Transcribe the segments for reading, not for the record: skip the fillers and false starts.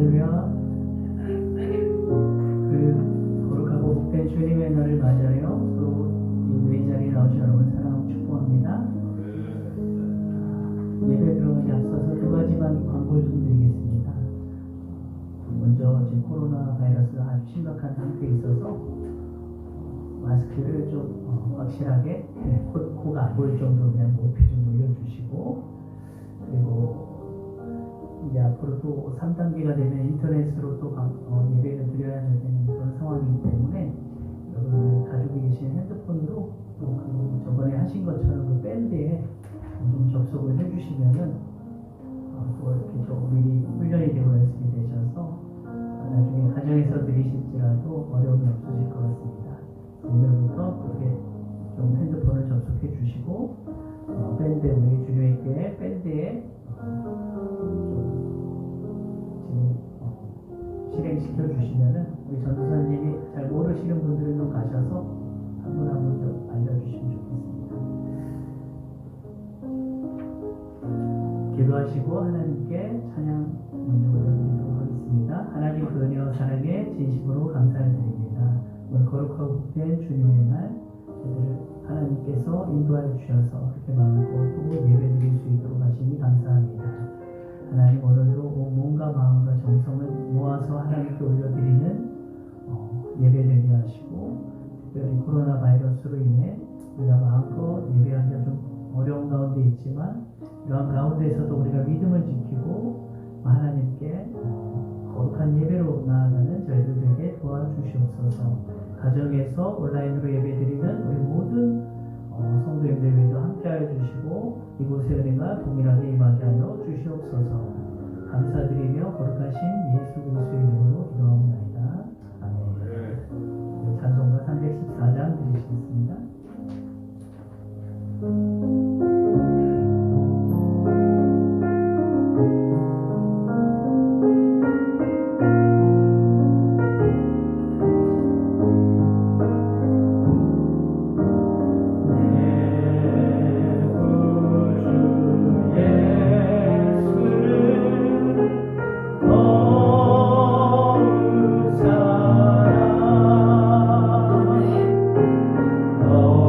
할렐루야. 그 거룩하고 복된 주님의 날을 맞아요. 또 이 자리에 나오신 여러분 사랑하고 축복합니다. 예배 들어가기 앞서서 두 가지만 광고를 좀 드리겠습니다. 먼저 지금 코로나 바이러스가 아주 심각한 상태에 있어서 마스크를 좀 확실하게 코가 안 보일 정도로 그냥 높이 좀 올려주시고, 그리고 이제 앞으로 또 3단계가 되면 인터넷으로 또 예배를 드려야 되는 그런 상황이기 때문에 여러분들 가지고 계신 핸드폰으로 또 그 저번에 하신 것처럼 그 밴드에 좀 접속을 해주시면은 또 이렇게 좀 미리 훈련이 되고 연습이 되셔서 나중에 가정에서 드리실지라도 어려움이 없어질 것 같습니다. 오늘부터 그렇게 좀 핸드폰을 접속해 주시고 밴드 우리 주님의 교회 밴드에 지금 실행시켜 주시면은 우리 전도사님이 잘 모르시는 분들은 좀 가셔서 한 분 한 분 좀 알려주시면 좋겠습니다. 기도하시고 하나님께 찬양 먼저 올려드리도록 하겠습니다. 하나님 그 은혜와 사랑에 진심으로 감사를 드립니다. 오늘 거룩하고 복된 주님의 날 저희들을 하나님께서 인도하여 주셔서 그렇게 마음껏 예배 드릴 수 있도록 하시니 감사합니다. 하나님 오늘도 몸과 마음과 정성을 모아서 하나님께 올려드리는 예배 되게 하시고, 특별히 코로나 바이러스로 인해 우리가 마음껏 예배하기가 좀 어려운 가운데 있지만 이러한 가운데에서도 우리가 믿음을 지키고 하나님께 거룩한 예배로 나아가는 저희들에게 도와주시옵소서. 가정에서 온라인으로 예배드리는 우리 모든 성도님들에게도 함께하여 주시고 이곳의 은혜가 동일하게 임하게 하여 주시옵소서. 감사드리며 거룩하신 예수 그리스도의 이름으로 기도하옵나이다. 아멘. 찬송가 314장 드리시겠습니다. Oh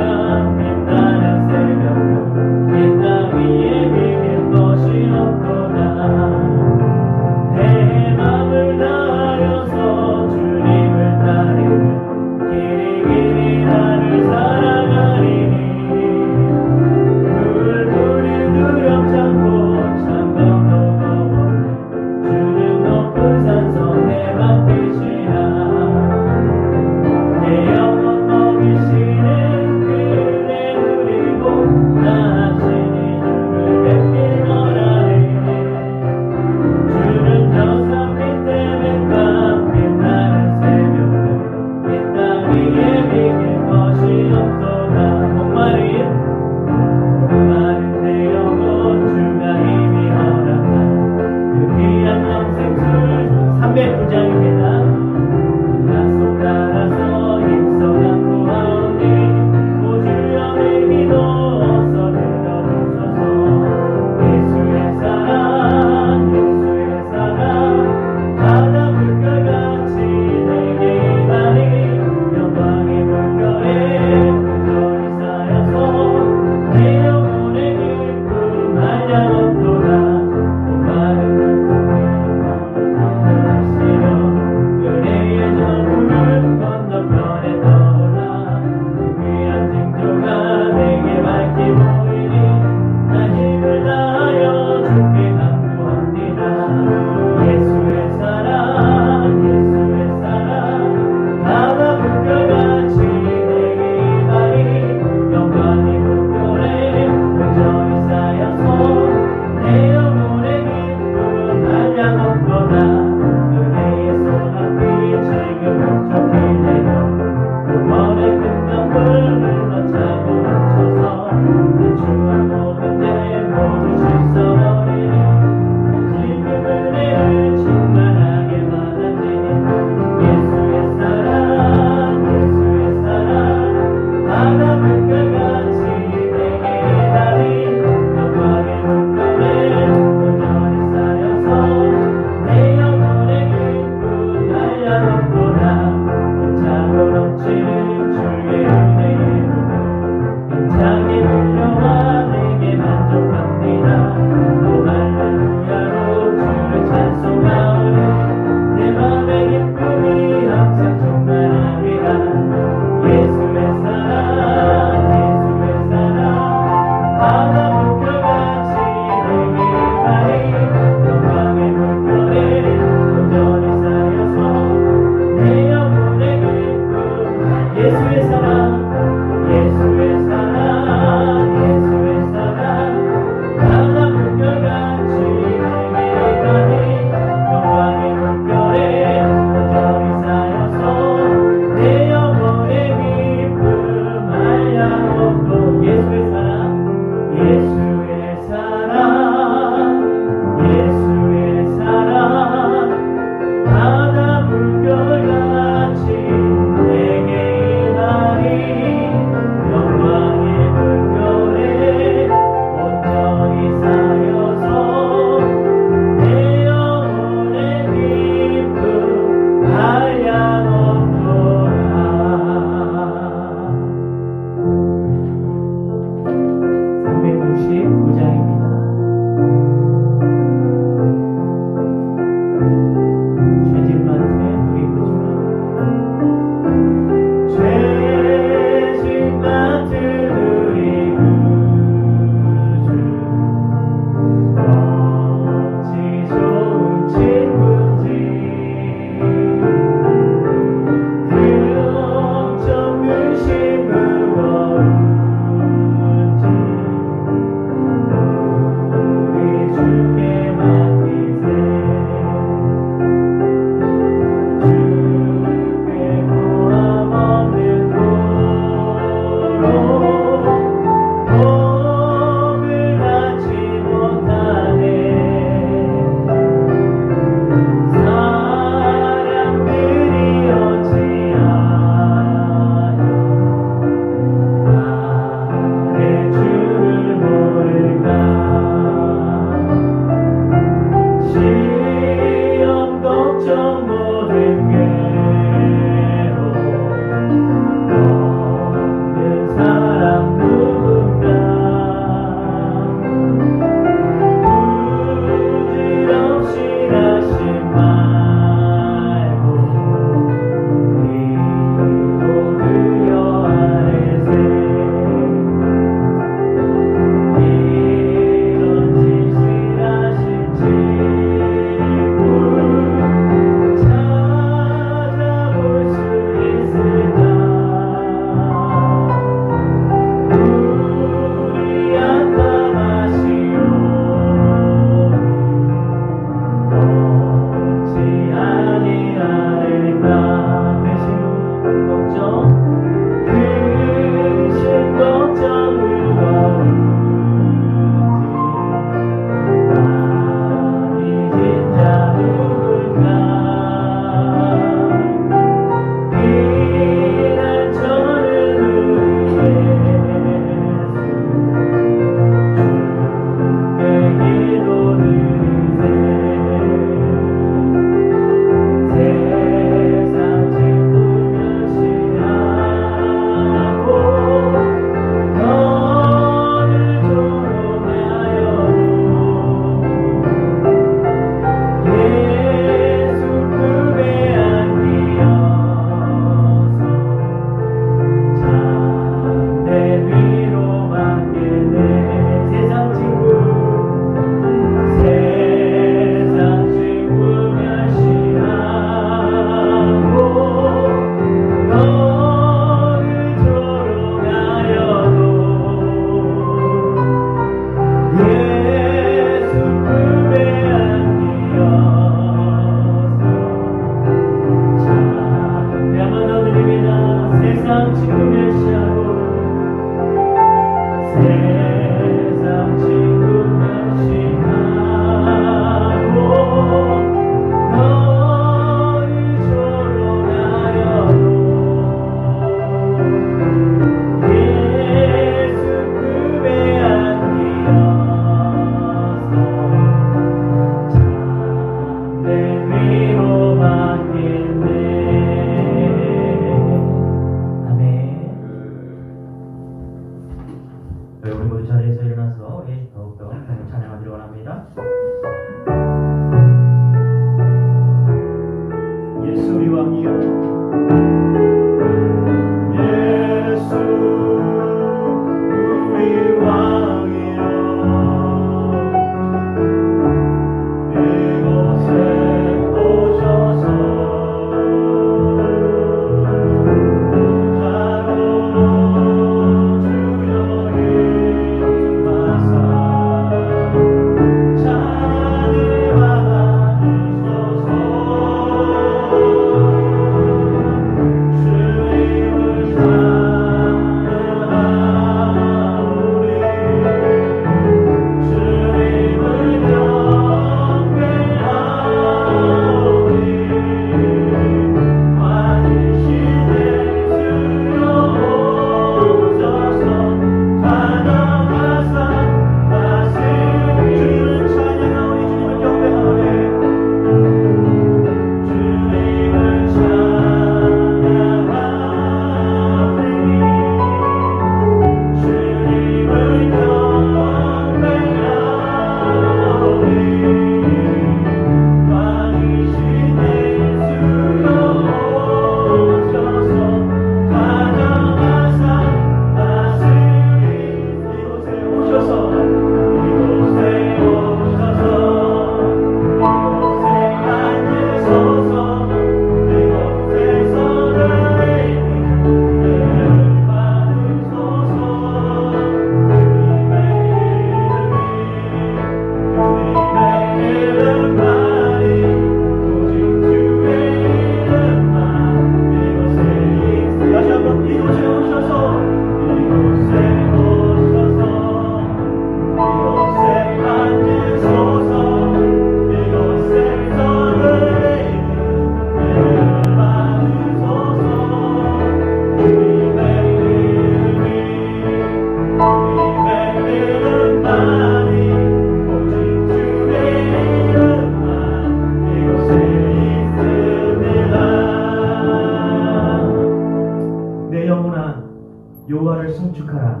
여호와를 송축하라.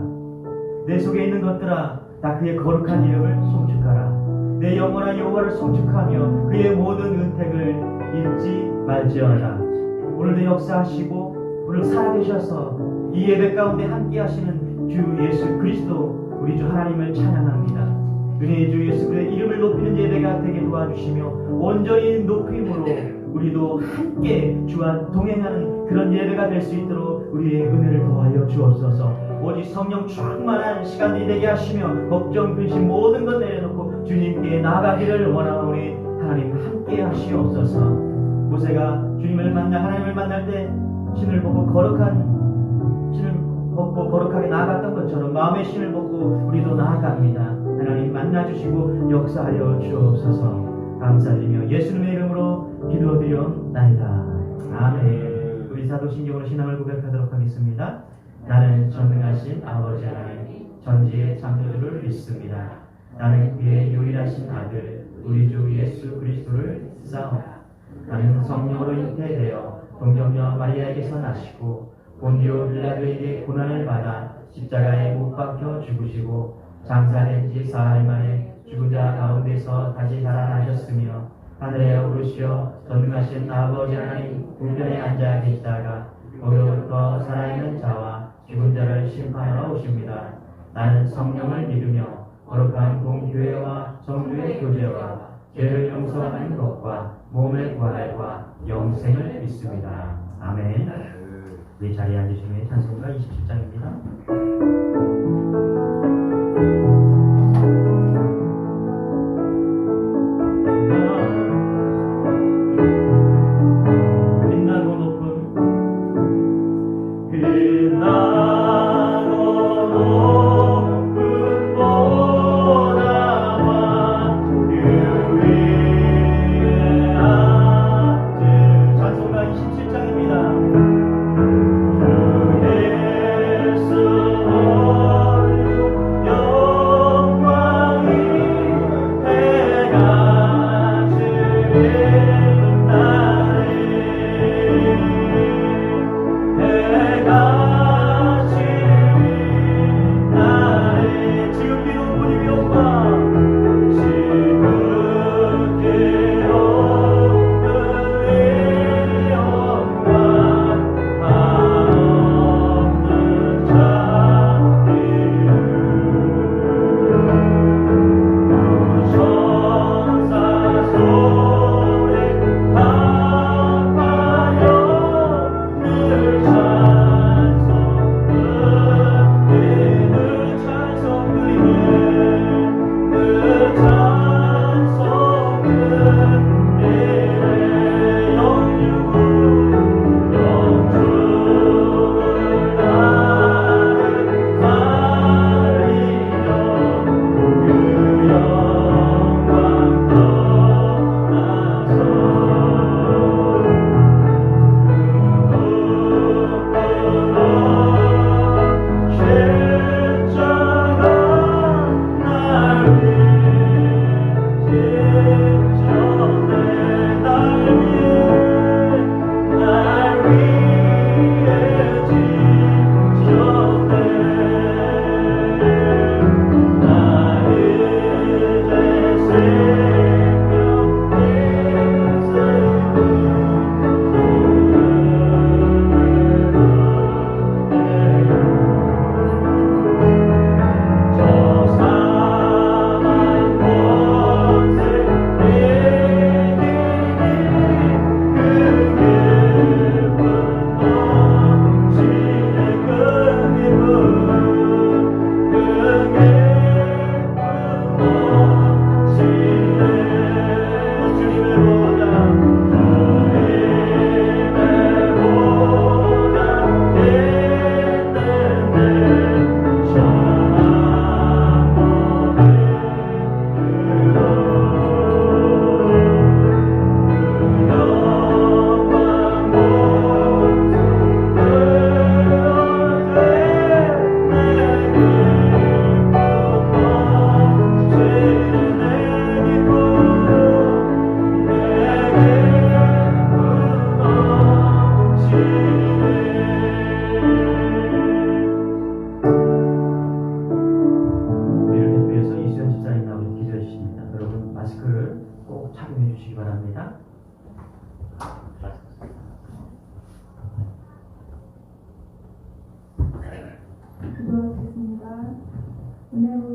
내 속에 있는 것들아 다 그의 거룩한 이름을 송축하라. 내 영혼아 여호와를 송축하며 그의 모든 은택을 잊지 말지어다. 오늘도 역사하시고 오늘 살아계셔서 이 예배 가운데 함께 하시는 주 예수 그리스도 우리 주 하나님을 찬양합니다. 은혜의 주 예수 그의 이름을 높이는 예배가 되게 도와주시며 온전히 높임으로 우리도 함께 주와 동행하는 그런 예배가 될 수 있도록 우리의 은혜를 더하여 주옵소서. 오직 성령 충만한 시간이 되게 하시며 걱정, 근심 모든 것 내려놓고 주님께 나아가기를 원하오니 하나님 함께 하시옵소서. 모세가 주님을 만나 하나님을 만날 때 신을 벗고 거룩하게 나아갔던 것처럼 마음의 신을 벗고 우리도 나아갑니다. 하나님 만나주시고 역사하여 주옵소서. 감사드리며 예수님의 이름으로 기도드렸나이다. 아멘. 우리 사도신경으로 신앙을 고백하도록 하겠습니다. 나는 전능하신 아버지 하나님 전지의 창조주를 믿습니다. 나는 그의 유일하신 아들 우리 주 예수 그리스도를 믿사오나. 나는 성령으로 잉태되어 동정녀 마리아에게서 나시고 본디오 빌라도에게 고난을 받아 십자가에 못 박혀 죽으시고 장사된 지 사흘 만에 죽은 자 가운데서 다시 살아나셨으며 하늘에 오르시어 전능하신 아버지 하나님 우편에 앉아 계시다가 거기로부터 살아있는 자와 죽은 자를 심판하러 오십니다. 나는 성령을 믿으며 거룩한 공교회와 정주의 교제와 죄를 용서하는 것과 몸의 부활과 영생을 믿습니다. 아멘. 우리 자리에 앉으시면 찬송가 27장입니다. 빛나고 높은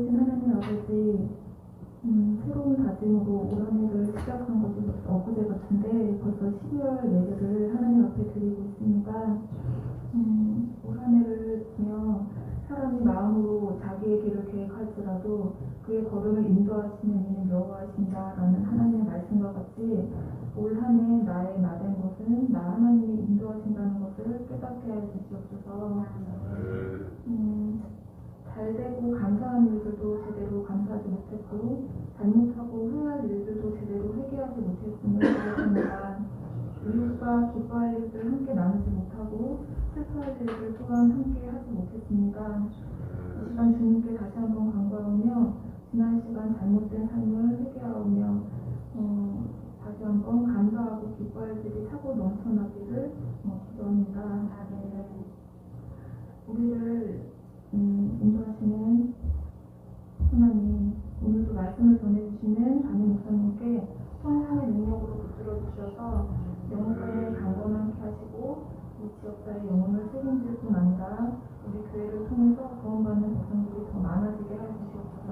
좋으신 하나님 아버지, 새로운 다짐으로 올 한 해를 시작한 것이 엊그제 같은데 벌써 12월 예배를 하나님 앞에 드리고 있습니다. 올 한 해를 보며 사람이 마음으로 자기의 길을 계획할지라도 그의 걸음을 인도하시는 이는 여호와이신다라는 하나님의 말씀과 같이 올 한 해 나의 나된 것은 나 하나님이 인도하신다는 것을 깨닫게 하여 주시옵소서. 잘되고 감사한 일들도 제대로 감사하지 못했고 잘못하고 후회할 일들도 제대로 회개하지 못했음을 고백합니다. 이웃과 기뻐할 일들 함께 나누지 못하고 슬퍼할 일들 또한 함께 하지 못했습니다. 이 시간 주님께 다시 한번 간구하며 지난 시간 잘못된 삶을 회개하며 다시 한번 감사하고 기뻐할 일이 차고 넘쳐나기를 기도합니다. 우리를 인도하시는 하나님, 오늘도 말씀을 전해주시는 담임 목사님께 성령의 능력으로 붙들어 주셔서 영혼과의 강건함케 하시고 이 지역사의 영혼을 책임질 뿐 아니라 우리 교회를 통해서 구원받는 백성들이 더 많아지게 해주시옵소서.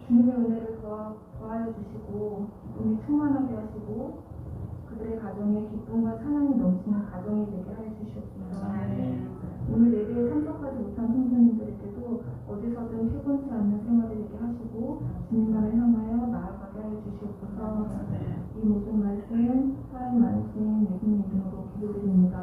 주님의 은혜를 더하여 주시고 기쁨이 충만하게 하시고 그들의 가정에 기쁨과 찬양이 넘치는 가정이 되게 하여 주시옵소서. 오늘 예배에 참석하지 못한 성도님들에게도 어디서든 피곤치 않는 생활이 되게 하시고 주님만을 향하여 나아가게 하여 주시옵소서. 이 모든 말씀 사랑 많으신 예수님 이름으로 기도드립니다.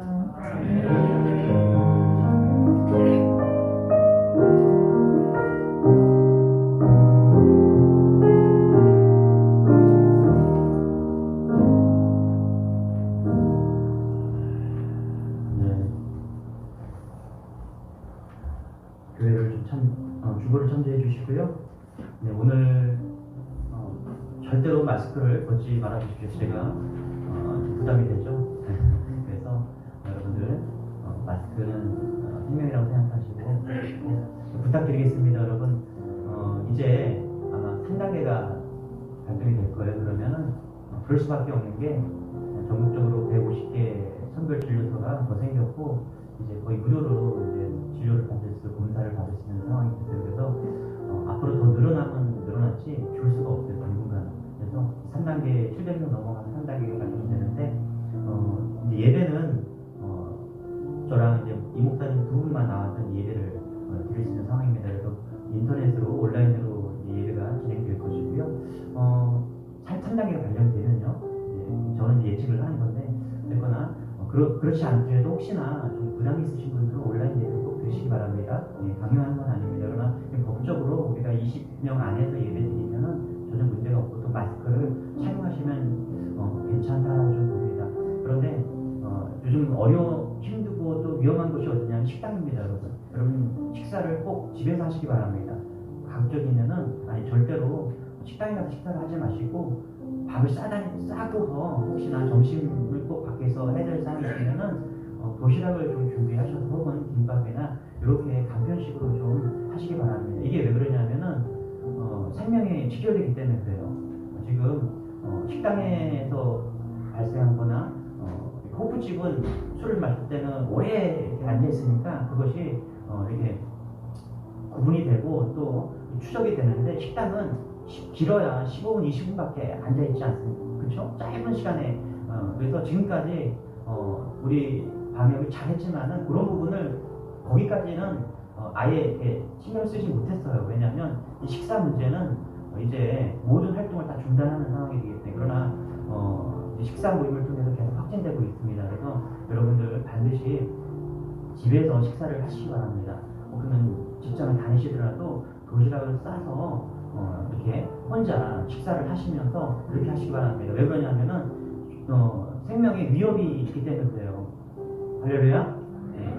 주보를 참조해 주시고요. 네, 오늘 절대로 마스크를 벗지 말아 주십시오. 제가 부담이 되죠. 그래서 여러분들 마스크는 생명이라고 생각하시고 부탁드리겠습니다. 여러분 이제 아마 3단계가 발동이 될 거예요. 그러면은 그럴 수밖에 없는 게 전국적으로 150개 선별 진료소가 더 생겼고 이제 거의 무료로 이제 진료를 받을 수, 검사를 받을 수 있는 상황이 됐어요. 그래서 앞으로 더 늘어나면 늘어났지 줄 수가 없어요. 당분간. 그래서 3단계, 700명 넘어가면 3단계가 발동이 되는데 이제 예배는 저랑 이제 이 목사님 두 분만 나와서 예배를 드릴 수 있는 상황입니다. 그래서 인터넷으로 온라인으로 예배가 진행될 것이고요. 3단계가 발령되면요. 저는 이제 예측을 하는 건데 어쨌거나 그렇지 않더라도 혹시나 좀 부담이 있으신 분들은 온라인 예배 꼭 드시기 바랍니다. 강요하는 건 아닙니다. 그러나 법적으로 우리가 20명 안에서 예배 드리면은 전혀 문제가 없고 또 마스크를 착용하시면 괜찮다라고 좀 봅니다. 그런데 요즘 힘들고 또 위험한 곳이 어디냐면 식당입니다, 여러분. 여러분 식사를 꼭 집에서 하시기 바랍니다. 가급적이면은 절대로 식당에 가서 식사를 하지 마시고 밥을 싸고서 혹시나 점심을 꼭 밖에서 해야 될 사람이 있으면은 도시락을 좀 준비하셔서 혹은 김밥이나 이렇게 간편식으로 좀 하시기 바랍니다. 이게 왜 그러냐면은 생명에 직결되기 때문에 그래요. 지금 식당에서 발생한 거나 호프집은 술을 마실 때는 오래 이렇게 앉아있으니까 그것이 이렇게 구분이 되고 또 추적이 되는데 식당은 길어야 15분, 20분밖에 앉아있지 않습니까? 그렇죠? 짧은 시간에 그래서 지금까지 우리 방역을 잘했지만은 그런 부분을 거기까지는 아예 이렇게 신경 쓰지 못했어요. 왜냐하면 이 식사 문제는 이제 모든 활동을 다 중단하는 상황이 되기 때문에 그러나 식사 모임을 통해서 계속 확진되고 있습니다. 그래서 여러분들 반드시 집에서 식사를 하시기 바랍니다. 그러면 직장을 다니시더라도 도시락을 싸서 이렇게 혼자 식사를 하시면서 그렇게 하시기 바랍니다. 왜 그러냐면은 생명에 위협이 있기 때문에 그래요. 할렐루야. 네.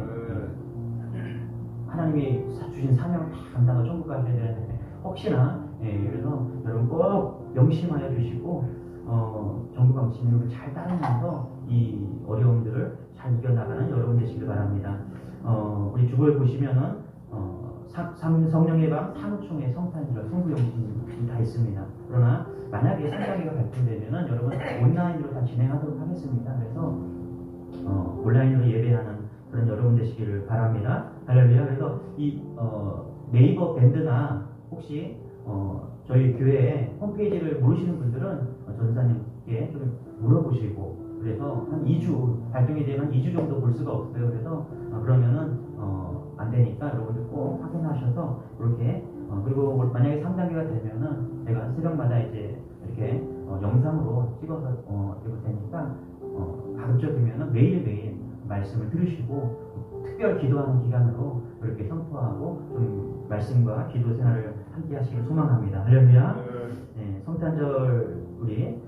하나님이 주신 사명을 다 감당하고 천국 가셔야 되는데 혹시나 그래서 여러분 꼭 명심하여 주시고 정부가 지침을 잘 따르면서 이 어려움들을 잘 이겨나가는 여러분 되시길 바랍니다. 우리 주보에 보시면은 성령의 방, 산후총회, 성탄절, 성부영신이 다 있습니다. 그러나 만약에 3단계가 발표되면은 여러분 온라인으로 다 진행하도록 하겠습니다. 그래서 온라인으로 예배하는 그런 여러분 되시기를 바랍니다. 할렐루야. 그래서 이 네이버 밴드나 혹시 저희 교회 홈페이지를 모르시는 분들은 전사님께 좀 물어보시고, 그래서 한 2주 발동이 되면 2주 정도 볼 수가 없어요. 그래서 그러면은 안 되니까 여러분들 꼭 확인하셔서 이렇게 그리고 만약에 3단계가 되면은 제가 새벽마다 이제 이렇게 영상으로 찍어서 드리고 되니까 가급적이면은 매일매일 말씀을 들으시고 특별 기도하는 기간으로 그렇게 선포하고 좀 말씀과 기도 생활을 함께 하시길 소망합니다. 할렐루야. 네, 성탄절 우리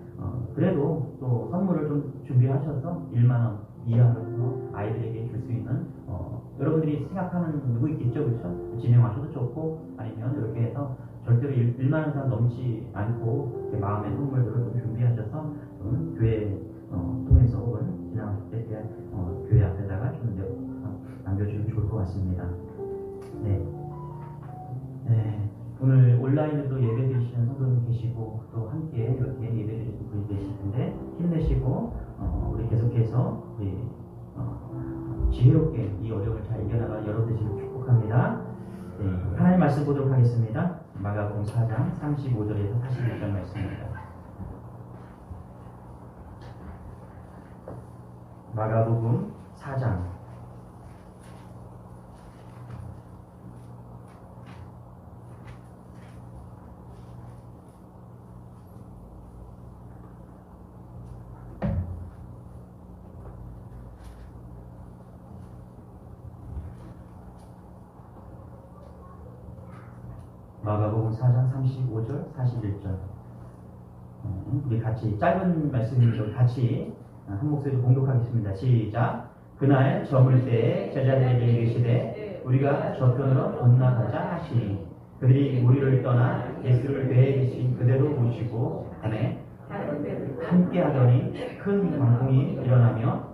그래도 또 선물을 좀 준비하셔서 1만 원 이하로 아이들에게 줄 수 있는 여러분들이 생각하는 누구 있겠죠, 그렇죠? 진행하셔도 좋고 아니면 이렇게 해서 절대로 1만 원 이상 넘지 않고 마음의 선물들을 좀 준비하셔서 교회 통해서 혹은 지나가실 때 교회 앞에다가 좀 남겨주면 좋을 것 같습니다. 네. 네. 오늘 온라인으로도 예배 드리시는 성도님 계시고 또 함께 이렇게 예배 드리시는 분이 계실 텐데 힘내시고 우리 계속해서 우리 지혜롭게 이 어려움을 잘 이겨나가 여러분들을 축복합니다. 네. 하나님 말씀 보도록 하겠습니다. 마가복음 4장 35절에서 41절 말씀입니다. 마가복음 4장 마가복음 4장 35절 41절 우리 같이 짧은 말씀인데 같이 한 목소리로 공독하겠습니다. 시작. 그날 저물 때에 제자들에게 이르시되 우리가 저편으로 건너가자 하시니 그들이 무리를 떠나 예수를 배에 계신 그대로 모시고 안에 함께 하더니 큰 광풍이 일어나며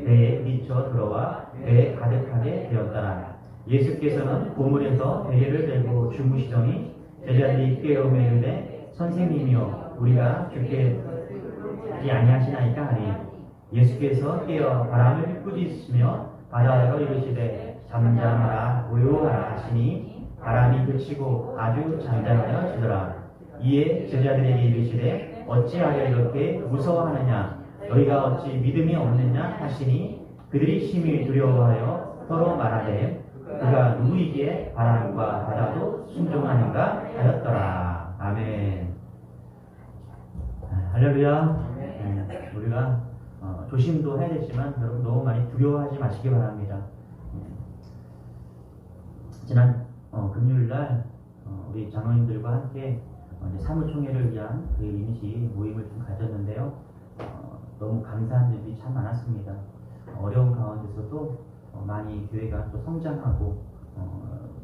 배에 미쳐 들어와 배에 가득하게 되었더라. 예수께서는 고물에서 베개를 들고 주무시더니 제자들이 깨어오매 이르되 선생님이여 우리가 죽게 하지 아니하시나이까 하니 예수께서 깨어 바람을 꾸짖으시며 바다로 이르시되 잠잠하라 고요하라 하시니 바람이 그치고 아주 잔잔하여지더라. 이에 제자들에게 이르시되 어찌하여 이렇게 무서워하느냐 너희가 어찌 믿음이 없느냐 하시니 그들이 심히 두려워하여 서로 말하되 그가 누구이기에 바람과 바다도 순종하는가 하였더라. 아멘. 할렐루야. 우리가 조심도 해야 되지만 여러분 너무 많이 두려워하지 마시기 바랍니다. 지난 금요일날 우리 장로님들과 함께 사무총회를 위한 그 임시 모임을 좀 가졌는데요. 너무 감사한 일이 참 많았습니다. 어려운 가운데서도 많이 교회가 또 성장하고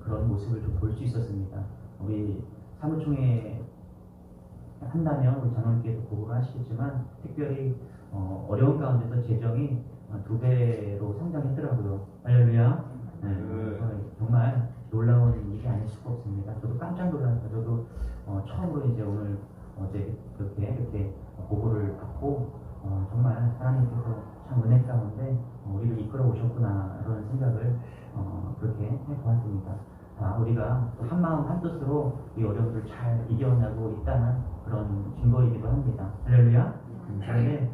그런 모습을 좀 볼 수 있었습니다. 우리 사무총회 한다면 우리 장로님께서 보고를 하시겠지만 특별히 어려운 가운데서 재정이 2배로 성장했더라고요. 할렐루야. 정말 놀라운 일이 아닐 수가 없습니다. 저도 깜짝 놀랐어요. 저도 처음으로 이제 오늘 어제 이렇게 보고를 받고 정말 하나님께서 참 은혜 가운데 우리를 이끌어 오셨구나 이런 생각을 그렇게 해보았습니다. 우리가 한마음 한뜻으로 이 어려움을 잘 이겨내고 있다는 그런 증거이기도 합니다. 할렐루야. 그런데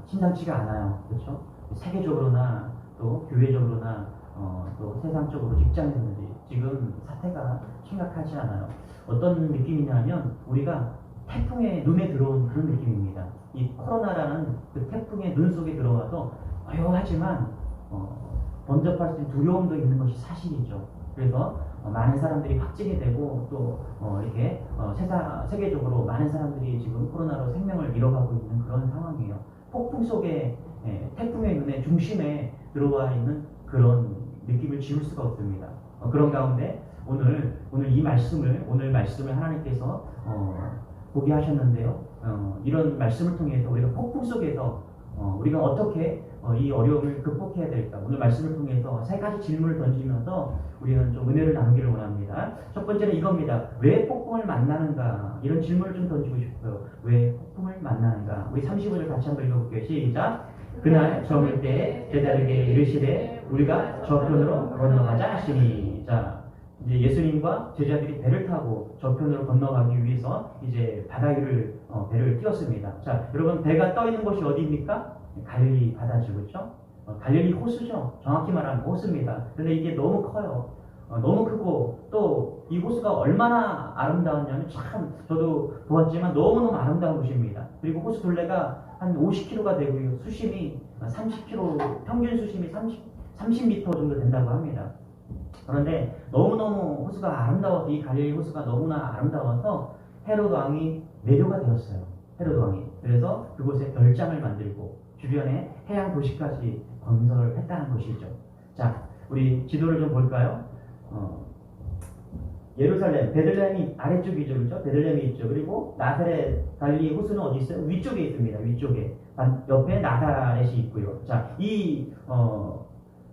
심상치가 않아요. 그렇죠? 세계적으로나 또 교회적으로나 또 세상적으로 직장에서든지 지금 사태가 심각하지 않아요. 어떤 느낌이냐면 우리가 태풍의 눈에 들어온 그런 느낌입니다. 이 코로나라는 그 태풍의 눈 속에 들어와서 고요하지만 번잡할 수 있는 두려움도 있는 것이 사실이죠. 그래서 많은 사람들이 확진이 되고 또 이렇게 세계적으로 많은 사람들이 지금 코로나로 생명을 잃어가고 있는 그런 상황이에요. 폭풍 속에 태풍의 눈의 중심에 들어와 있는 그런 느낌을 지울 수가 없습니다. 그런 가운데 오늘 이 말씀을 하나님께서 보게 하셨는데요. 이런 말씀을 통해서 우리가 폭풍 속에서 우리가 어떻게 이 어려움을 극복해야 될까? 오늘 말씀을 통해서 3가지 질문을 던지면서 우리는 좀 은혜를 나누기를 원합니다. 첫 번째는 이겁니다. 왜 폭풍을 만나는가? 이런 질문을 좀 던지고 싶어요. 왜 폭풍을 만나는가? 우리 35절 같이 한번 읽어볼게요. 시작. 그날 저물 때에 제자들에게 이르시되 우리가 저편으로 건너가자 하시니. 자, 이제 예수님과 제자들이 배를 타고 저편으로 건너가기 위해서 이제 바다 위를 배를 띄웠습니다. 자, 여러분 배가 떠 있는 곳이 어디입니까? 갈릴리 바다죠, 그렇죠? 갈릴리 호수죠. 정확히 말하면 호수입니다. 그런데 이게 너무 커요. 너무 크고 또 이 호수가 얼마나 아름다웠냐면 참 저도 보았지만 너무너무 아름다운 곳입니다. 그리고 호수 둘레가 한 50km가 되고요. 수심이 30km, 평균 수심이 30m 정도 된다고 합니다. 그런데 너무너무 호수가 아름다워서 이 갈릴리 호수가 너무나 아름다워서 헤로드 왕이 매료가 되었어요. 헤로드 왕이. 그래서 그곳에 별장을 만들고 주변에 해양 도시까지 건설을 했다는 것이죠. 자, 우리 지도를 좀 볼까요? 예루살렘, 베들레헴이 아래쪽이죠, 그렇죠? 베들레헴이 있죠. 그리고 나사렛, 갈릴리 호수는 어디 있어요? 위쪽에 있습니다. 위쪽에. 옆에 나사렛이 있고요. 자, 이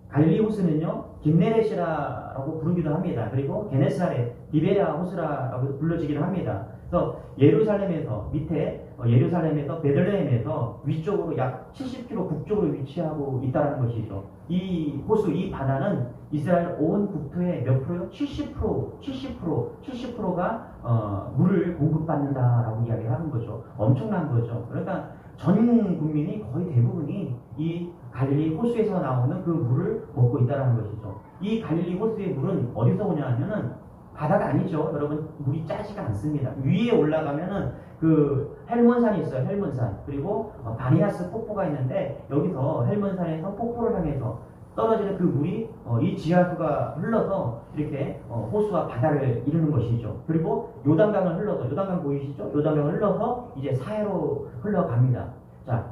갈릴리 호수는요, 긴네렛이라고 부르기도 합니다. 그리고 게네사렛, 디베랴 호수라고 불러지기도 합니다. 그래서 예루살렘에서 밑에 예루살렘에서 베들레헴에서 위쪽으로 약 70km 북쪽으로 위치하고 있다는 것이죠. 이 호수, 이 바다는 이스라엘 온 국토의 몇 프로요? 70%가 물을 공급받는다라고 이야기하는 거죠. 엄청난 거죠. 그러니까 전 국민이 거의 대부분이 이 갈릴리 호수에서 나오는 그 물을 먹고 있다는 것이죠. 이 갈릴리 호수의 물은 어디서 오냐 하면은 바다가 아니죠. 여러분, 물이 짜지가 않습니다. 위에 올라가면은 그 헬몬산이 있어요. 헬몬산. 그리고 바니아스 폭포가 있는데 여기서 헬몬산에서 폭포를 향해서 떨어지는 그 물이 이 지하수가 흘러서 이렇게 호수와 바다를 이루는 것이죠. 그리고 요단강을 흘러서, 요단강 보이시죠? 요단강을 흘러서 이제 사해로 흘러갑니다. 자,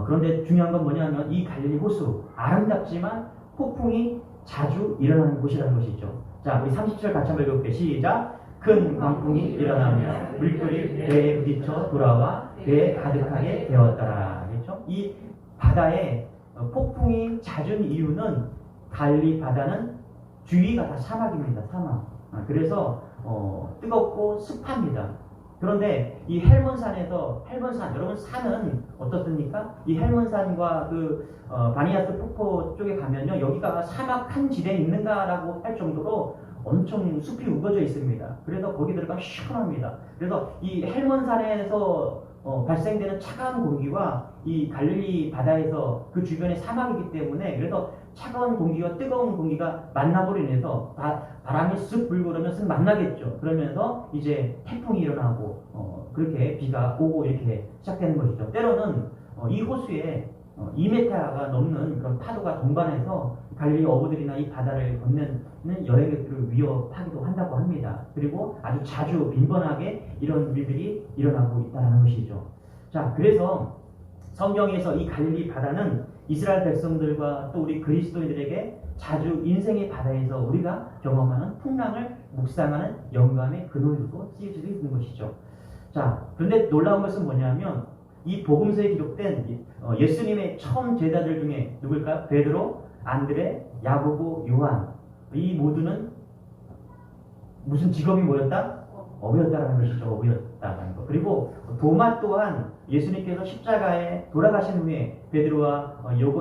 그런데 중요한 건 뭐냐면 이 갈릴리 호수, 아름답지만 폭풍이 자주 일어나는 곳이라는 것이죠. 자, 우리 30절 같이 한번 읽어볼게요. 시작. 큰 광풍이 일어나며 물결이 배에 부딪혀 돌아와 배에 가득하게 되었더라. 그렇죠? 이 바다에 폭풍이 잦은 이유는 갈릴리 바다는 주위가 다 사막입니다. 사막. 그래서 뜨겁고 습합니다. 그런데 이 헬몬산에서, 헬몬산, 여러분 산은 어떻습니까? 이 헬몬산과 그 바니아스 폭포 쪽에 가면요, 여기가 사막한 지대에 있는가라고 할 정도로 엄청 숲이 우거져 있습니다. 그래서 거기 들어가면 시원합니다. 그래서 이 헬몬산에서 발생되는 차가운 공기와 이 갈릴리 바다에서 그 주변에 사막이기 때문에 그래서 차가운 공기와 뜨거운 공기가 만남으로 인해서 바람이 쓱 불고 그러면 쓱 만나겠죠. 그러면서 이제 태풍이 일어나고 그렇게 비가 오고 이렇게 시작되는 것이죠. 때로는 이 호수에 2m가 넘는 그런 파도가 동반해서 갈릴리 어부들이나 이 바다를 건너는 여행객들을 위협하기도 한다고 합니다. 그리고 아주 자주 빈번하게 이런 일들이 일어나고 있다는 것이죠. 자, 그래서 성경에서 이 갈릴리 바다는 이스라엘 백성들과 또 우리 그리스도인들에게 자주 인생의 바다에서 우리가 경험하는 풍랑을 묵상하는 영감의 근원으로 쓰여지고 있는 것이죠. 자, 그런데 놀라운 것은 뭐냐면 이 복음서에 기록된 예수님의 처음 제자들 중에 누굴까요? 베드로, 안드레, 야고보, 요한. 이 모두는 무슨 직업이 뭐였다? 어부였다라는 것이죠. 어부였다라는 것. 그리고 도마 또한 예수님께서 십자가에 돌아가신 후에 베드로와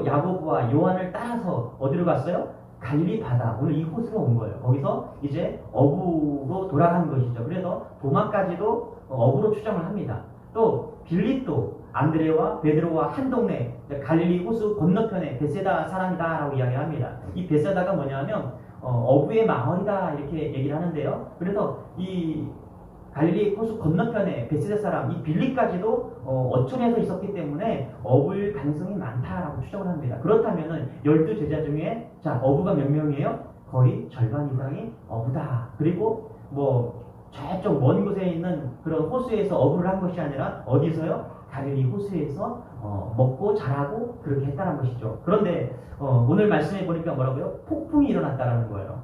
야고보와 요한을 따라서 어디로 갔어요? 갈릴리 바다. 오늘 이 호수로 온 거예요. 거기서 이제 어부로 돌아간 것이죠. 그래서 도마까지도 어부로 추정을 합니다. 또 빌립도 안드레와 베드로와 한 동네 갈릴리 호수 건너편에 베세다 사람이다라고 이야기합니다. 이 베세다가 뭐냐면 어부의 마을이다 이렇게 얘기를 하는데요. 그래서 이 갈릴리 호수 건너편에 베세다 사람 이 빌립까지도 어촌에서 있었기 때문에 어부일 가능성이 많다라고 추정을 합니다. 그렇다면은 12제자 중에 자 어부가 몇 명이에요? 거의 절반 이상이 어부다. 그리고 뭐 저쪽 먼 곳에 있는 그런 호수에서 어부를 한 것이 아니라 어디서요? 갈릴리 호수에서 먹고 자라고 그렇게 했다는 것이죠. 그런데 오늘 말씀해 보니까 뭐라고요? 폭풍이 일어났다는 거예요.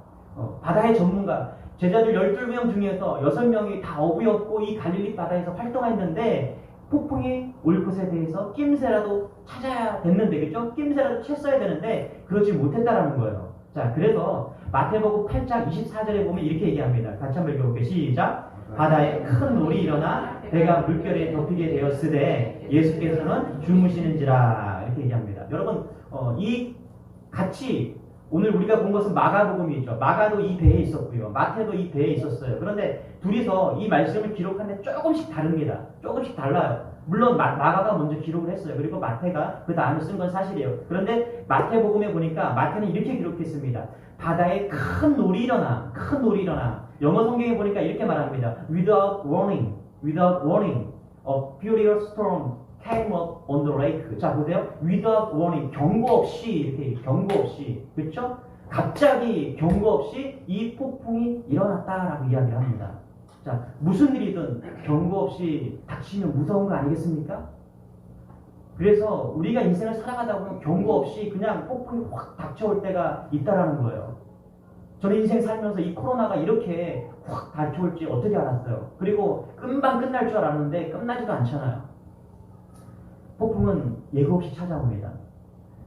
바다의 전문가 제자들 12명 중에서 6명이 다 어부였고 이 갈릴리 바다에서 활동했는데 폭풍이 올 것에 대해서 낌새라도 찾아야 됐는데 그죠? 낌새라도 챘어야 되는데 그러지 못했다라는 거예요. 자, 그래서 마태복음 8장 24절에 보면 이렇게 얘기합니다. 같이 한번 읽어볼게요. 시작. 바다에 큰 물이 일어나 배가 물결에 덮이게 되었으되 예수께서는 주무시는지라 이렇게 얘기합니다. 여러분 이 같이 오늘 우리가 본 것은 마가복음이죠. 마가도 이 배에 있었고요. 마태도 이 배에 있었어요. 그런데 둘이서 이 말씀을 기록하는데 조금씩 다릅니다. 조금씩 달라요. 물론 마가가 먼저 기록을 했어요. 그리고 마태가 그 다음에 쓴 건 사실이에요. 그런데 마태복음에 보니까 마태는 이렇게 기록했습니다. 바다에 큰 놀이 일어나, 큰 놀이 일어나. 영어 성경에 보니까 이렇게 말합니다. Without warning, a furious storm came up on the lake. 자, 보세요. Without warning, 경고 없이, 이렇게 경고 없이. 그렇죠? 갑자기 경고 없이 이 폭풍이 일어났다라고 이야기를 합니다. 자, 무슨 일이든 경고 없이 닥치면 무서운 거 아니겠습니까? 그래서 우리가 인생을 살아가다 보면 경고 없이 그냥 폭풍이 확 닥쳐올 때가 있다라는 거예요. 저는 인생 살면서 이 코로나가 이렇게 확 닥쳐올지 어떻게 알았어요? 그리고 금방 끝날 줄 알았는데 끝나지도 않잖아요. 폭풍은 예고 없이 찾아옵니다.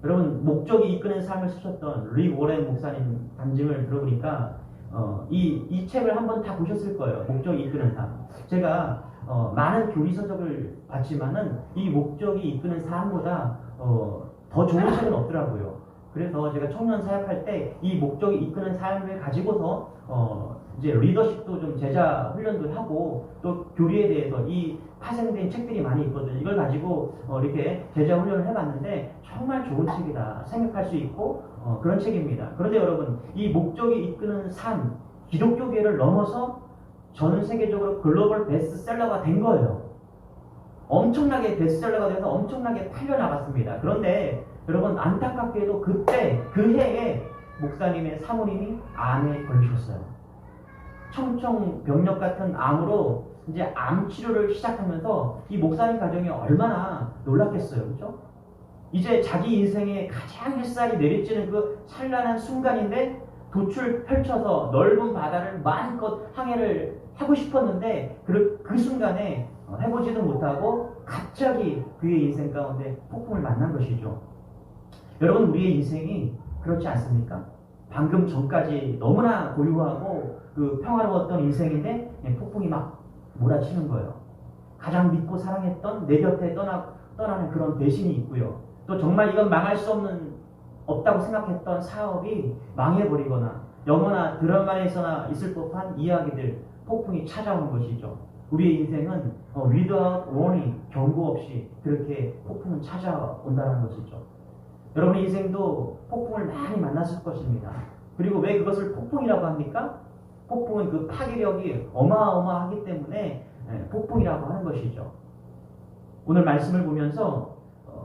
여러분, 목적이 이끄는 삶을 쓰셨던 릭 워렌 목사님 간증을 들어보니까 이 책을 한번 다 보셨을 거예요. 목적이 이끄는 삶. 제가 많은 교리서적을 봤지만은 이 목적이 이끄는 삶보다 더 좋은 책은 없더라고요. 그래서 제가 청년 사역할 때 이 목적이 이끄는 삶을 가지고서 이제 리더십도 좀 제자 훈련도 하고 또 교리에 대해서 이 파생된 책들이 많이 있거든요. 이걸 가지고 이렇게 제자 훈련을 해봤는데 정말 좋은 책이다 생각할 수 있고 그런 책입니다. 그런데 여러분, 이 목적이 이끄는 삶, 기독교계를 넘어서 전 세계적으로 글로벌 베스트셀러가 된 거예요. 엄청나게 베스트셀러가 돼서 엄청나게 팔려나갔습니다. 그런데 여러분, 안타깝게도 그때 그 해에 목사님의 사모님이 암에 걸리셨어요. 청청병력 같은 암으로 이제 암 치료를 시작하면서 이 목사님 가정이 얼마나 놀랐겠어요. 그렇죠? 이제 자기 인생의 가장 햇살이 내리쬐는 그 찬란한 순간인데 돛을 펼쳐서 넓은 바다를 마음껏 항해를 하고 싶었는데 그 순간에 해보지도 못하고 갑자기 그의 인생 가운데 폭풍을 만난 것이죠. 여러분, 우리의 인생이 그렇지 않습니까? 방금 전까지 너무나 고요하고 그 평화로웠던 인생인데 폭풍이 막 몰아치는 거예요. 가장 믿고 사랑했던 내 곁에 떠나는 그런 배신이 있고요. 또 정말 이건 망할 수 없다고 생각했던 사업이 망해버리거나 영화나 드라마에서나 있을 법한 이야기들, 폭풍이 찾아오는 것이죠. 우리의 인생은 without warning, 경고 없이 그렇게 폭풍은 찾아온다는 것이죠. 여러분의 인생도 폭풍을 많이 만났을 것입니다. 그리고 왜 그것을 폭풍이라고 합니까? 폭풍은 그 파괴력이 어마어마하기 때문에 폭풍이라고 하는 것이죠. 오늘 말씀을 보면서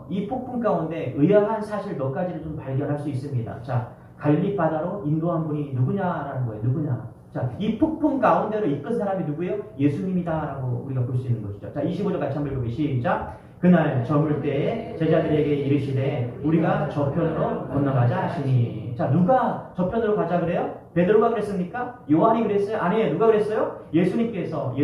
이 폭풍 가운데 의아한 사실 몇 가지를 좀 발견할 수 있습니다. 자, 갈릴리 바다로 인도한 분이 누구냐라는 거예요. 누구냐? 자, 이 폭풍 가운데로 이끈 사람이 누구예요? 예수님이다라고 우리가 볼 수 있는 것이죠. 자, 25절 같이 한번 읽어보기 시작. 그날 저물 때에 제자들에게 이르시되 우리가 저편으로 건너가자 하시니. 자, 누가 저편으로 가자 그래요? 베드로가 그랬습니까? 요한이 그랬어요? 아니에요. 누가 그랬어요? 예수님께서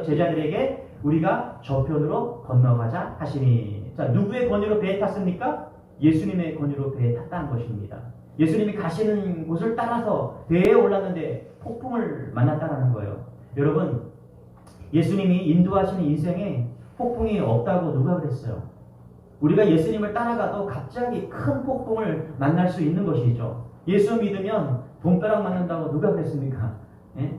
제자들에게 우리가 저편으로 건너가자 하시니. 자, 누구의 권유로 배에 탔습니까? 예수님의 권유로 배에 탔다는 것입니다. 예수님이 가시는 곳을 따라서 배에 올랐는데 폭풍을 만났다는 거예요. 여러분, 예수님이 인도하시는 인생에 폭풍이 없다고 누가 그랬어요? 우리가 예수님을 따라가도 갑자기 큰 폭풍을 만날 수 있는 것이죠. 예수 믿으면 돈벼락 맞는다고 누가 그랬습니까? 예?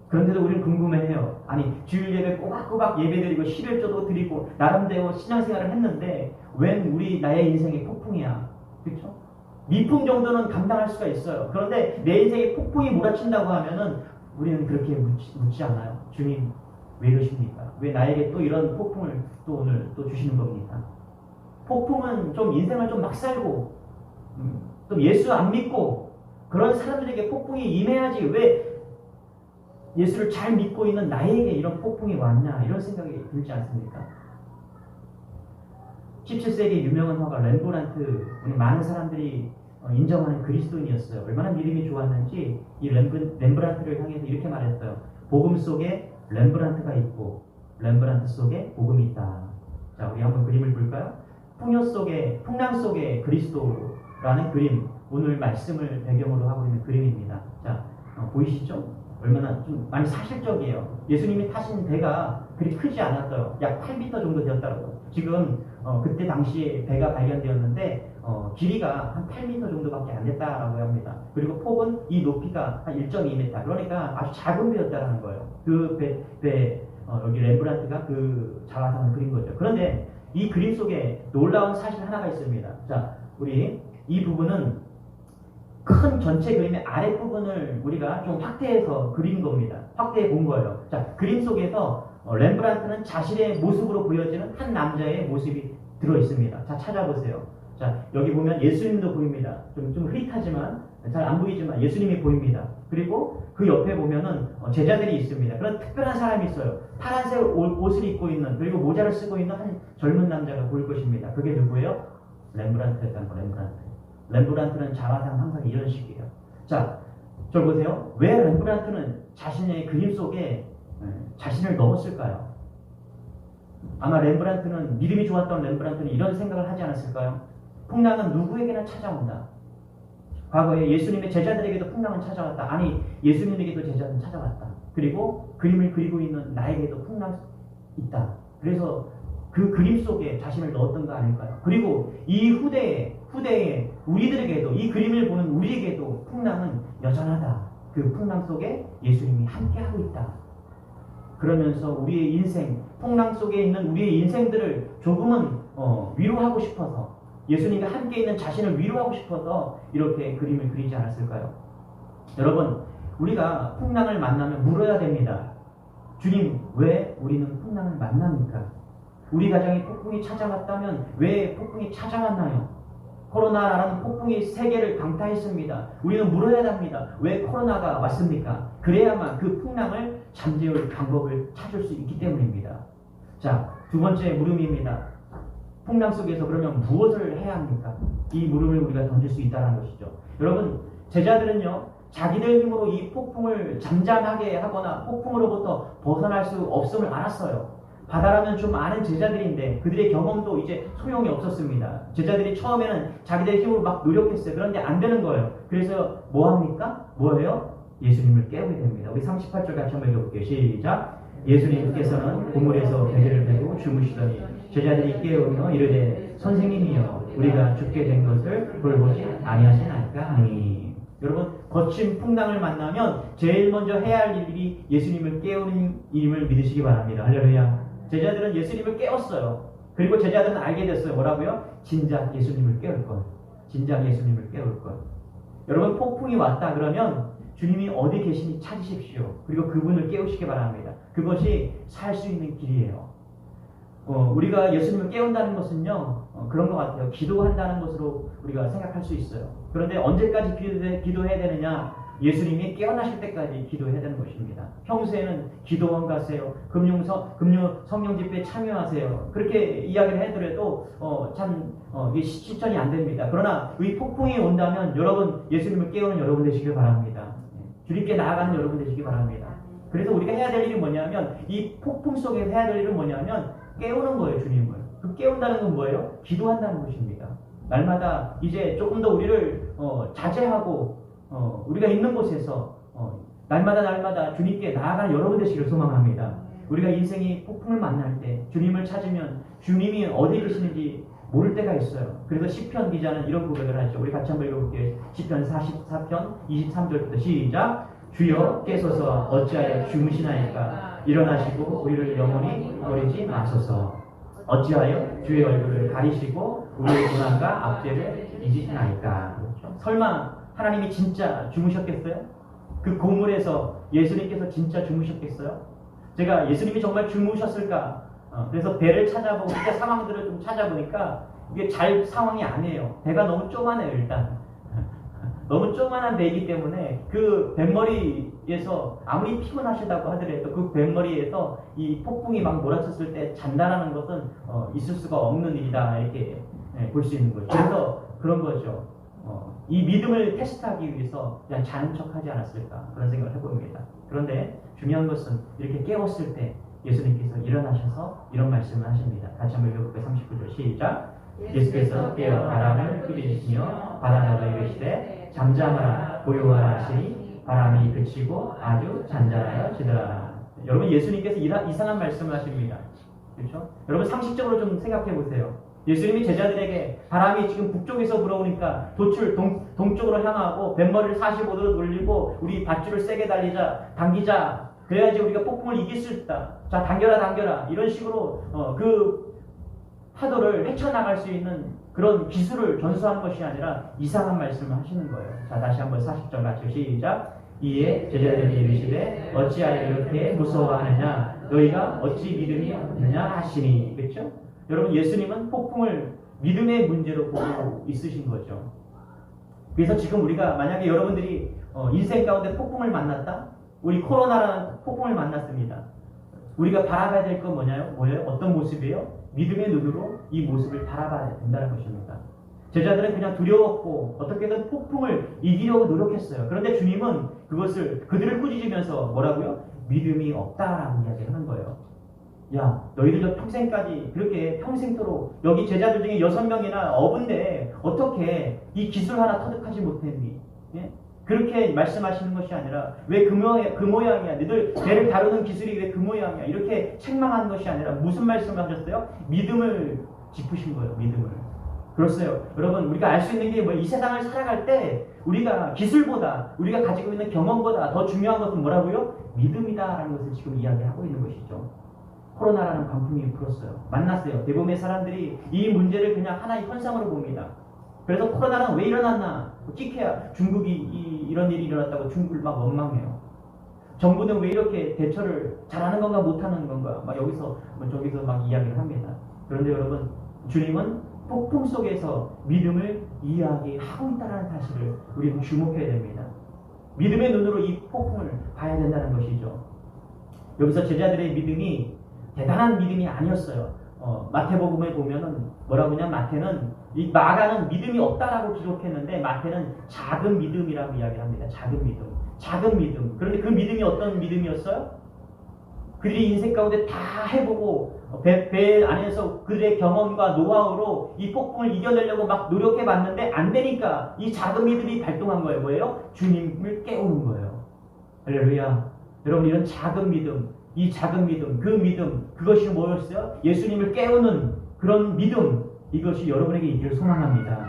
그런데도 우리는 궁금해해요. 아니, 주일 예배 꼬박꼬박 예배드리고 11조도 드리고 나름대로 신앙생활을 했는데 웬 나의 인생의 폭풍이야. 그렇죠? 미풍 정도는 감당할 수가 있어요. 그런데 내 인생에 폭풍이 몰아친다고 하면은 우리는 그렇게 묻지 않아요. 주님, 왜 이러십니까? 왜 나에게 또 이런 폭풍을 또 오늘 또 주시는 겁니까? 폭풍은 좀 인생을 좀 막 살고 좀 예수 안 믿고 그런 사람들에게 폭풍이 임해야지 왜 예수를 잘 믿고 있는 나에게 이런 폭풍이 왔냐, 이런 생각이 들지 않습니까? 17세기 유명한 화가 렘브란트, 많은 사람들이 인정하는 그리스도인이었어요. 얼마나 믿음이 좋았는지 이 렘브란트를 향해서 이렇게 말했어요. 복음 속에 렘브란트가 있고 렘브란트 속에 복음이 있다. 자, 우리 한번 그림을 볼까요? 풍랑 속에 그리스도라는 그림, 오늘 말씀을 배경으로 하고 있는 그림입니다. 자, 보이시죠? 얼마나 좀 많이 사실적이에요. 예수님이 타신 배가 그리 크지 않았어요. 약 8m 정도 되었다고. 지금 그때 당시에 배가 발견되었는데 길이가 한 8m 정도밖에 안 됐다라고 합니다. 그리고 폭은 이 높이가 한 1.2m. 그러니까 아주 작은 배였다라는 거예요. 여기 렘브란트가 그 자화상을 그린 거죠. 그런데 이 그림 속에 놀라운 사실 하나가 있습니다. 자, 우리 이 부분은 큰 전체 그림의 아랫부분을 우리가 좀 확대해서 그린 겁니다. 확대해 본 거예요. 자, 그림 속에서 렘브란트는 자신의 모습으로 보여지는 한 남자의 모습이 들어 있습니다. 자, 찾아보세요. 자, 여기 보면 예수님도 보입니다. 좀 흐릿하지만 잘 안 보이지만 예수님이 보입니다. 그리고 그 옆에 보면은 제자들이 있습니다. 그런 특별한 사람이 있어요. 파란색 옷을 입고 있는, 그리고 모자를 쓰고 있는 한 젊은 남자가 보일 것입니다. 그게 누구예요? 렘브란트였다는 거. 렘브란트는 자화상 항상 이런 식이에요. 자, 저 보세요. 왜 렘브란트는 자신의 그림 속에 자신을 넣었을까요? 아마 렘브란트는, 믿음이 좋았던 렘브란트는 이런 생각을 하지 않았을까요? 풍랑은 누구에게나 찾아온다. 과거에 예수님의 제자들에게도 풍랑은 찾아왔다. 아니, 예수님에게도 제자는 찾아왔다. 그리고 그림을 그리고 있는 나에게도 풍랑이 있다. 그래서 그 그림 속에 자신을 넣었던 거 아닐까요? 그리고 이 후대에 우리들에게도, 이 그림을 보는 우리에게도 풍랑은 여전하다. 그 풍랑 속에 예수님이 함께하고 있다. 그러면서 우리의 인생, 풍랑 속에 있는 우리의 인생들을 조금은 위로하고 싶어서, 예수님과 함께 있는 자신을 위로하고 싶어서 이렇게 그림을 그리지 않았을까요? 여러분, 우리가 풍랑을 만나면 물어야 됩니다. 주님, 왜 우리는 풍랑을 만납니까? 우리 가정에 폭풍이 찾아왔다면 왜 폭풍이 찾아왔나요? 코로나라는 폭풍이 세계를 강타했습니다. 우리는 물어야 합니다. 왜 코로나가 왔습니까? 그래야만 그 풍랑을 잠재울 방법을 찾을 수 있기 때문입니다. 자, 두 번째 물음입니다. 풍랑 속에서 그러면 무엇을 해야 합니까? 이 물음을 우리가 던질 수 있다는 것이죠. 여러분, 제자들은요, 자기들 힘으로 이 폭풍을 잠잠하게 하거나 폭풍으로부터 벗어날 수 없음을 알았어요. 바다라면 좀 아는 제자들인데 그들의 경험도 이제 소용이 없었습니다. 제자들이 처음에는 자기들 힘으로 막 노력했어요. 그런데 안 되는 거예요. 그래서 뭐 합니까? 뭐예요? 예수님을 깨우게 됩니다. 우리 38절 같이 한번 읽어볼게요. 시작. 예수님께서는 그물에서 베개를 메고 주무시더니 제자들이 깨우며 이르되 선생님이여 우리가 죽게 된 것을 돌보지 아니하시나이까 하니. 여러분, 거친 풍랑을 만나면 제일 먼저 해야 할 일이 예수님을 깨우는 일임을 믿으시기 바랍니다. 할렐루야. 제자들은 예수님을 깨웠어요. 그리고 제자들은 알게 됐어요. 뭐라고요? 진작 예수님을 깨울 것. 진작 예수님을 깨울 것. 여러분, 폭풍이 왔다 그러면 주님이 어디 계시니 찾으십시오. 그리고 그분을 깨우시기 바랍니다. 그것이 살 수 있는 길이에요. 우리가 예수님을 깨운다는 것은요, 그런 것 같아요. 기도한다는 것으로 우리가 생각할 수 있어요. 그런데 언제까지 기도해야 되느냐? 예수님이 깨어나실 때까지 기도해야 되는 것입니다. 평소에는 기도원 가세요. 금요 성령 집회에 참여하세요. 그렇게 이야기를 해드려도 이게 실천이 안 됩니다. 그러나 이 폭풍이 온다면 여러분, 예수님을 깨우는 여러분 되시길 바랍니다. 주님께 나아가는 여러분 되시기 바랍니다. 그래서 우리가 해야 될 일이 뭐냐면, 이 폭풍 속에서 해야 될 일은 뭐냐면 깨우는 거예요. 주님을. 그 깨운다는 건 뭐예요? 기도한다는 것입니다. 날마다 이제 조금 더 우리를 자제하고 우리가 있는 곳에서 날마다 주님께 나아가는 여러분 되시기를 소망합니다. 우리가 인생이 폭풍을 만날 때 주님을 찾으면 주님이 어디 계시는지 모를 때가 있어요. 그래서 시편 기자는 이런 고백을 하죠. 우리 같이 한번 읽어볼게요. 시편 44편 23절부터 시작. 주여 깨소서 어찌하여 주무시나이까. 일어나시고 우리를 영원히 버리지 마소서. 어찌하여 주의 얼굴을 가리시고 우리의 고난과 압제를 잊으시나이까. 그렇죠? 설마 하나님이 진짜 주무셨겠어요? 그 고물에서 예수님께서 진짜 주무셨겠어요? 제가 예수님이 정말 주무셨을까? 그래서 배를 찾아보고 진짜 상황들을 좀 찾아보니까 이게 잘 상황이 아니에요. 배가 너무 쪼만해요. 일단 너무 쪼만한 배이기 때문에 그 뱃머리에서 아무리 피곤하시다고 하더라도 그 뱃머리에서 이 폭풍이 막 몰아쳤을 때 잔다라는 것은 있을 수가 없는 일이다, 이렇게 볼 수 있는 거죠. 그래서 그런 거죠. 이 믿음을 테스트하기 위해서 그냥 자는 척하지 않았을까, 그런 생각을 해봅니다. 그런데 중요한 것은 이렇게 깨웠을 때 예수님께서 일어나셔서 이런 말씀을 하십니다. 같이 한번 읽어볼게요. 39절 시작. 예수께서 깨어 바람을 꾸짖으시며 바다나라 이르시되 잠잠하라 고요하라 하시니 바람이 그치고 아주 잔잔하여지더라. 여러분, 예수님께서 이상한 말씀을 하십니다. 그렇죠? 여러분, 상식적으로 좀 생각해 보세요. 예수님이 제자들에게 바람이 지금 북쪽에서 불어오니까 도출 동쪽으로 향하고 뱃머리를 45도로 돌리고 우리 밧줄을 세게 당기자. 그래야지 우리가 폭풍을 이길 수 있다. 자, 당겨라. 이런 식으로 그 파도를 헤쳐나갈 수 있는 그런 기술을 전수하는 것이 아니라 이상한 말씀을 하시는 거예요. 자, 다시 한번 40절 같이 시작. 이에 제자들이 이르시되 어찌하여 이렇게 무서워하느냐 너희가 어찌 믿음이 없느냐 하시니. 그렇죠? 여러분, 예수님은 폭풍을 믿음의 문제로 보고 있으신 거죠. 그래서 지금 우리가 만약에 여러분들이 인생 가운데 폭풍을 만났다? 우리 코로나라는 폭풍을 만났습니다. 우리가 바라봐야 될 건 뭐예요? 어떤 모습이에요? 믿음의 눈으로 이 모습을 바라봐야 된다는 것입니다. 제자들은 그냥 두려웠고 어떻게든 폭풍을 이기려고 노력했어요. 그런데 주님은 그들을 꾸짖으면서 뭐라고요? 믿음이 없다라고 이야기하는 거예요. 야, 너희들도 평생까지 그렇게 평생토록 여기 제자들 중에 6명이나 어분데 어떻게 이 기술 하나 터득하지 못했니? 예? 그렇게 말씀하시는 것이 아니라 왜 그 모양이야? 너희들 배를 다루는 기술이 왜 그 모양이야? 이렇게 책망하는 것이 아니라 무슨 말씀을 하셨어요? 믿음을 짚으신 거예요. 믿음을. 그렇어요. 여러분, 우리가 알 수 있는 게 이 세상을 살아갈 때 우리가 기술보다 우리가 가지고 있는 경험보다 더 중요한 것은 뭐라고요? 믿음이다라는 것을 지금 이야기하고 있는 것이죠. 코로나라는 광풍이 불었어요. 만났어요. 대부분의 사람들이 이 문제를 그냥 하나의 현상으로 봅니다. 그래서 코로나는 왜 일어났나? 찍혀야 중국이 이런 일이 일어났다고 중국을 막 원망해요. 정부는 왜 이렇게 대처를 잘하는 건가 못하는 건가? 막 여기서 저기서 막 이야기를 합니다. 그런데 여러분, 주님은 폭풍 속에서 믿음을 이야기하고 있다는 사실을 우리는 주목해야 됩니다. 믿음의 눈으로 이 폭풍을 봐야 된다는 것이죠. 여기서 제자들의 믿음이 대단한 믿음이 아니었어요. 마태복음에 보면은 뭐라고 하냐? 마가는 믿음이 없다라고 기록했는데 마태는 작은 믿음이라고 이야기합니다. 작은 믿음. 그런데 그 믿음이 어떤 믿음이었어요? 그들이 인생 가운데 다 해보고 배 안에서 그들의 경험과 노하우로 이 폭풍을 이겨내려고 막 노력해봤는데 안 되니까 이 작은 믿음이 발동한 거예요. 뭐예요? 주님을 깨우는 거예요. 할렐루야. 여러분, 이런 작은 믿음, 이 작은 믿음, 그것이 뭐였어요? 예수님을 깨우는 그런 믿음, 이것이 여러분에게 있기를 소망합니다.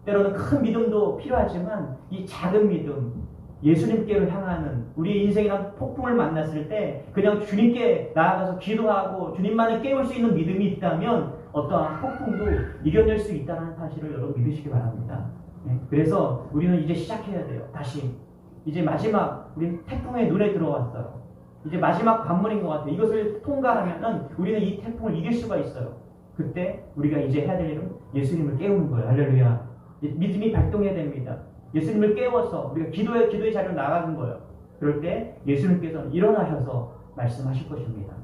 때로는 큰 믿음도 필요하지만 이 작은 믿음, 예수님께로 향하는 우리의 인생이란 폭풍을 만났을 때 그냥 주님께 나아가서 기도하고 주님만을 깨울 수 있는 믿음이 있다면 어떠한 폭풍도 이겨낼 수 있다는 사실을 여러분 믿으시기 바랍니다. 그래서 우리는 이제 시작해야 돼요. 다시. 이제 마지막 우리 태풍의 눈에 들어왔어요. 이제 마지막 관문인 것 같아요. 이것을 통과하면 우리는 이 태풍을 이길 수가 있어요. 그때 우리가 이제 해야 될 일은 예수님을 깨우는 거예요. 할렐루야. 믿음이 발동해야 됩니다. 예수님을 깨워서 우리가 기도의 자리로 나가는 거예요. 그럴 때 예수님께서는 일어나셔서 말씀하실 것입니다.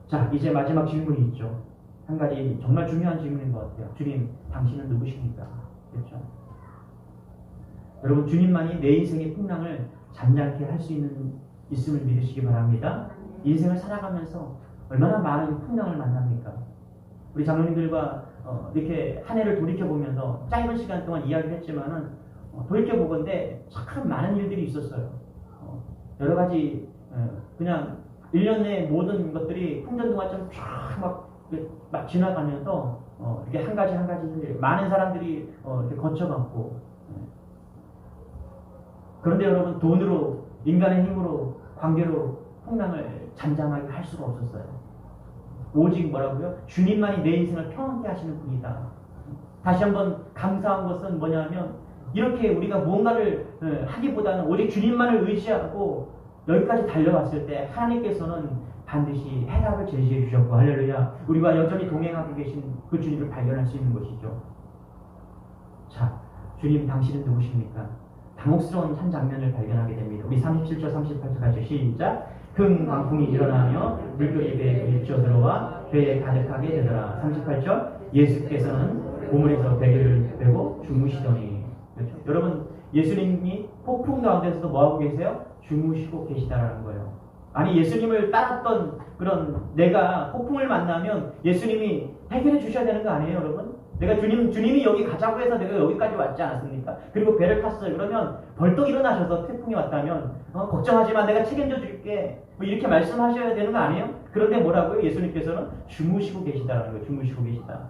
자, 이제 마지막 질문이 있죠. 한 가지 정말 중요한 질문인 것 같아요. 주님, 당신은 누구십니까? 그렇죠? 여러분, 주님만이 내 인생의 풍랑을 잠잠케 할 수 있음을 믿으시기 바랍니다. 인생을 살아가면서 얼마나 많은 풍랑을 만납니까? 우리 장로님들과 이렇게 한 해를 돌이켜보면서 짧은 시간 동안 이야기를 했지만은 돌이켜보건대 참 많은 일들이 있었어요. 여러 가지 그냥 1년 내 모든 것들이 풍전등화처럼 막 지나가면서 이렇게 한 가지 많은 사람들이 이렇게 거쳐갔고, 그런데 여러분, 돈으로, 인간의 힘으로, 관계로 풍랑을 잠잠하게 할 수가 없었어요. 오직 뭐라고요? 주님만이 내 인생을 평안케 하시는 분이다. 다시 한번 감사한 것은 뭐냐면, 이렇게 우리가 무언가를 하기보다는 오직 주님만을 의지하고 여기까지 달려왔을 때 하나님께서는 반드시 해답을 제시해 주셨고, 할렐루야, 우리와 여전히 동행하고 계신 그 주님을 발견할 수 있는 것이죠. 자, 주님, 당신은 누구십니까? 당혹스러운 한 장면을 발견하게 됩니다. 우리 37절 38절 같이 시작. 큰 광풍이 일어나며 물결이 배에 부딪혀 들어와 배에 가득하게 되더라. 38절. 예수께서는 고문에서 베개를 빼고 주무시더니. 그렇죠? 여러분, 예수님이 폭풍 가운데서도 뭐하고 계세요? 주무시고 계시다라는 거예요. 아니, 예수님을 따랐던 그런 내가 폭풍을 만나면 예수님이 해결해 주셔야 되는 거 아니에요, 여러분? 내가 주님이 여기 가자고 해서 내가 여기까지 왔지 않았습니까? 그리고 배를 탔어요. 그러면 벌떡 일어나셔서 태풍이 왔다면 걱정하지 마, 내가 책임져 줄게. 뭐 이렇게 말씀하셔야 되는 거 아니에요? 그런데 뭐라고요? 예수님께서는 주무시고 계시다라는 거예요. 주무시고 계시다.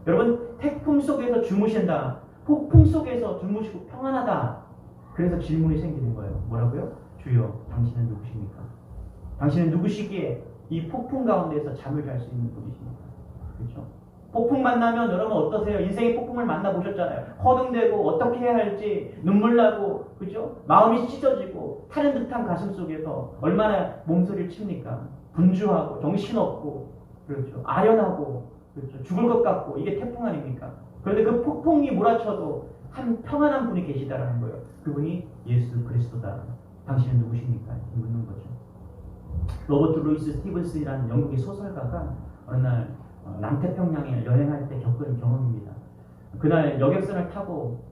여러분, 태풍 속에서 주무신다. 폭풍 속에서 주무시고 평안하다. 그래서 질문이 생기는 거예요. 뭐라고요? 주여, 당신은 누구십니까? 당신은 누구시기에 이 폭풍 가운데서 잠을 잘 수 있는 분이십니까? 그렇죠? 폭풍 만나면 여러분 어떠세요? 인생의 폭풍을 만나보셨잖아요. 허둥대고 어떻게 해야 할지 눈물 나고, 그죠? 마음이 찢어지고 타는 듯한 가슴 속에서 얼마나 몸소리를 칩니까? 분주하고 정신없고, 그렇죠? 아련하고, 그렇죠? 죽을 것 같고, 이게 태풍 아닙니까? 그런데 그 폭풍이 몰아쳐도 한 평안한 분이 계시다라는 거예요. 그분이 예수 그리스도다. 당신은 누구십니까? 묻는 거죠. 로버트 루이스 스티븐슨이라는 영국의 소설가가 어느 날 남태평양에 여행할 때 겪은 경험입니다. 그날 여객선을 타고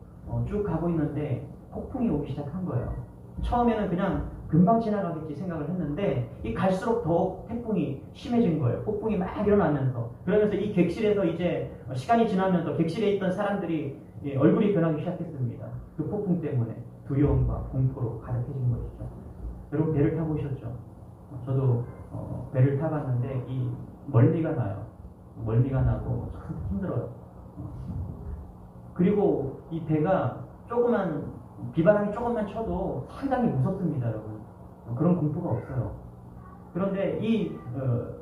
쭉 가고 있는데 폭풍이 오기 시작한 거예요. 처음에는 그냥 금방 지나가겠지 생각을 했는데 이 갈수록 더욱 태풍이 심해진 거예요. 폭풍이 막 일어나면서. 그러면서 이 객실에서 이제 시간이 지나면서 객실에 있던 사람들이 얼굴이 변하기 시작했습니다. 그 폭풍 때문에 두려움과 공포로 가득해진 것이죠. 여러분 배를 타보셨죠? 저도 배를 타봤는데 이 멀미가 나요. 멀미가 나고 참 힘들어요. 그리고 이 배가 비바람이 조금만 쳐도 상당히 무섭습니다, 여러분. 그런 공포가 없어요. 그런데 이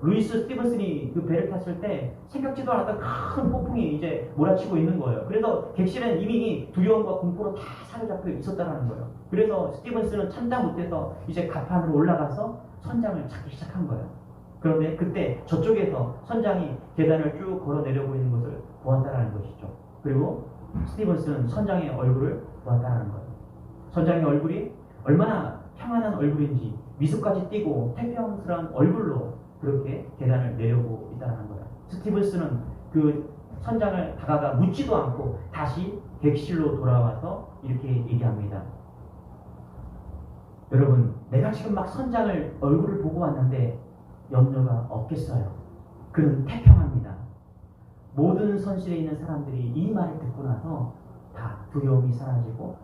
루이스 스티븐슨이 그 배를 탔을 때 생각지도 않았던 큰 폭풍이 이제 몰아치고 있는 거예요. 그래서 객실은 이미 두려움과 공포로 다 사로잡혀 있었다는 거예요. 그래서 스티븐슨은 참다 못해서 이제 갑판으로 올라가서 선장을 찾기 시작한 거예요. 그런데 그때 저쪽에서 선장이 계단을 쭉 걸어 내려오고 있는 것을 보았다는 것이죠. 그리고 스티븐슨은 선장의 얼굴을 보았다는 거예요. 선장의 얼굴이 얼마나 평안한 얼굴인지 미소까지 띠고 태평스러운 얼굴로 그렇게 계단을 내려오고 있다는 거예요. 스티븐슨은 그 선장을 다가가 묻지도 않고 다시 객실로 돌아와서 이렇게 얘기합니다. 여러분, 내가 지금 막 선장을 얼굴을 보고 왔는데 염려가 없겠어요. 그는 태평합니다. 모든 선실에 있는 사람들이 이 말을 듣고 나서 다 두려움이 사라지고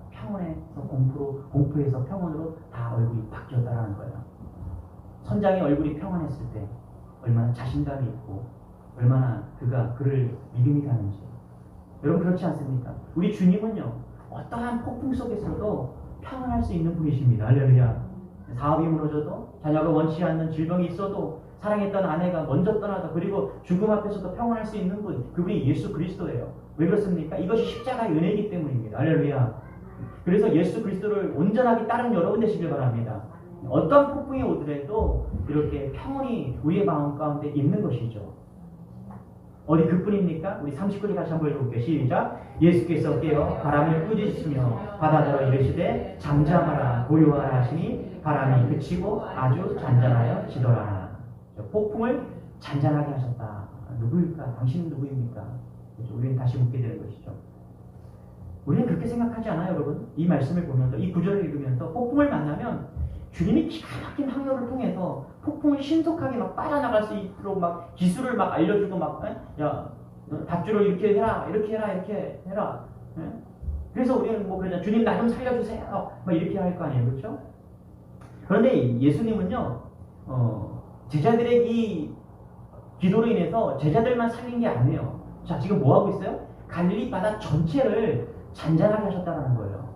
공포에서 평온으로 다 얼굴이 바뀌었다는 거예요. 선장의 얼굴이 평안했을 때 얼마나 자신감이 있고 얼마나 그를 믿음이 가는지. 여러분 그렇지 않습니까? 우리 주님은요, 어떠한 폭풍 속에서도 평안할 수 있는 분이십니다. 할렐루야. 사업이 무너져도, 자녀가 원치 않는 질병이 있어도, 사랑했던 아내가 먼저 떠나도, 그리고 죽음 앞에서도 평안할 수 있는 분, 그분이 예수 그리스도예요. 왜 그렇습니까? 이것이 십자가의 은혜이기 때문입니다. 할렐루야. 그래서 예수 그리스도를 온전하게 따른 여러분 되시길 바랍니다. 어떤 폭풍이 오더라도 이렇게 평온이 우리의 마음 가운데 있는 것이죠. 어디 그뿐입니까? 우리 39절 다시 한번 읽어볼게요. 시작. 예수께서 깨어 바람을 꾸짖으시며 바다더러 이르시되 잠잠하라 고요하라 하시니 바람이 그치고 아주 잔잔하여 지더라. 폭풍을 잔잔하게 하셨다. 누구일까? 당신은 누구입니까? 우리는 다시 묻게 되는 것이죠. 우리는 그렇게 생각하지 않아요, 여러분? 이 말씀을 보면서, 이 구절을 읽으면서 폭풍을 만나면 주님이 기가 막힌 항로를 통해서 폭풍을 신속하게 막 빠져나갈 수 있도록 막 기술을 막 알려주고 막, 야, 밧줄을 이렇게 해라, 이렇게 해라, 이렇게 해라. 그래서 우리는 뭐 그러냐, 주님 나 좀 살려주세요. 막 이렇게 할 거 아니에요, 그렇죠? 그런데 예수님은요, 제자들의 이 기도로 인해서 제자들만 살린 게 아니에요. 자, 지금 뭐 하고 있어요? 갈릴리 바다 전체를 잔잔하게 하셨다는 거예요.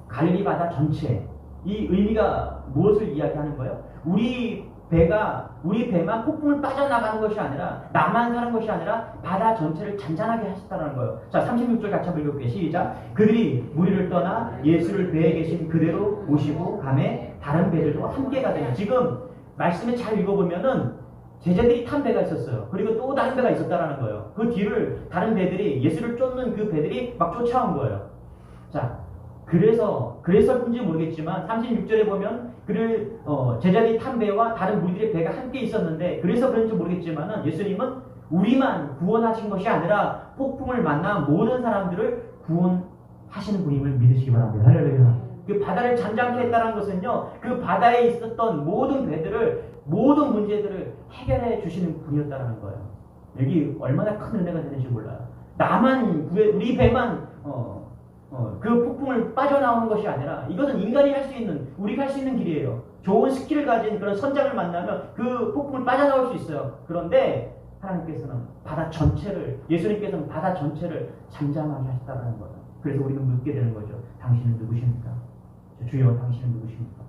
갈릴리 바다 전체. 이 의미가 무엇을 이야기하는 거예요? 우리 배만 폭풍을 빠져나가는 것이 아니라, 나만 사는 것이 아니라 바다 전체를 잔잔하게 하셨다는 거예요. 자, 36절 같이 한번 읽어볼게요. 시작. 그들이 무리를 떠나 예수를 배에 계신 그대로 모시고 가매 다른 배들도 함께 가더니. 지금 말씀을 잘 읽어보면은 제자들이 탄 배가 있었어요. 그리고 또 다른 배가 있었다라는 거예요. 그 뒤를 다른 배들이, 예수를 쫓는 그 배들이 막 쫓아온 거예요. 자, 그래서인지 모르겠지만 36절에 보면 제자들이 탄 배와 다른 무리들의 배가 함께 있었는데, 그래서 그런지 모르겠지만 예수님은 우리만 구원하신 것이 아니라 폭풍을 만나 모든 사람들을 구원하시는 분임을 믿으시기 바랍니다. 할렐루야. 그 바다를 잔잔케 했다는 것은요, 그 바다에 있었던 모든 문제들을 해결해 주시는 분이었다는 거예요. 여기 얼마나 큰 은혜가 되는지 몰라요. 우리 배만 그 폭풍을 빠져나오는 것이 아니라 이것은 인간이 할 수 있는, 우리가 할 수 있는 길이에요. 좋은 스킬을 가진 그런 선장을 만나면 그 폭풍을 빠져나올 수 있어요. 그런데 하나님께서는 바다 전체를, 예수님께서는 바다 전체를 잠잠하게 하셨다는 거예요. 그래서 우리는 묻게 되는 거죠. 당신은 누구십니까? 주여, 당신은 누구십니까?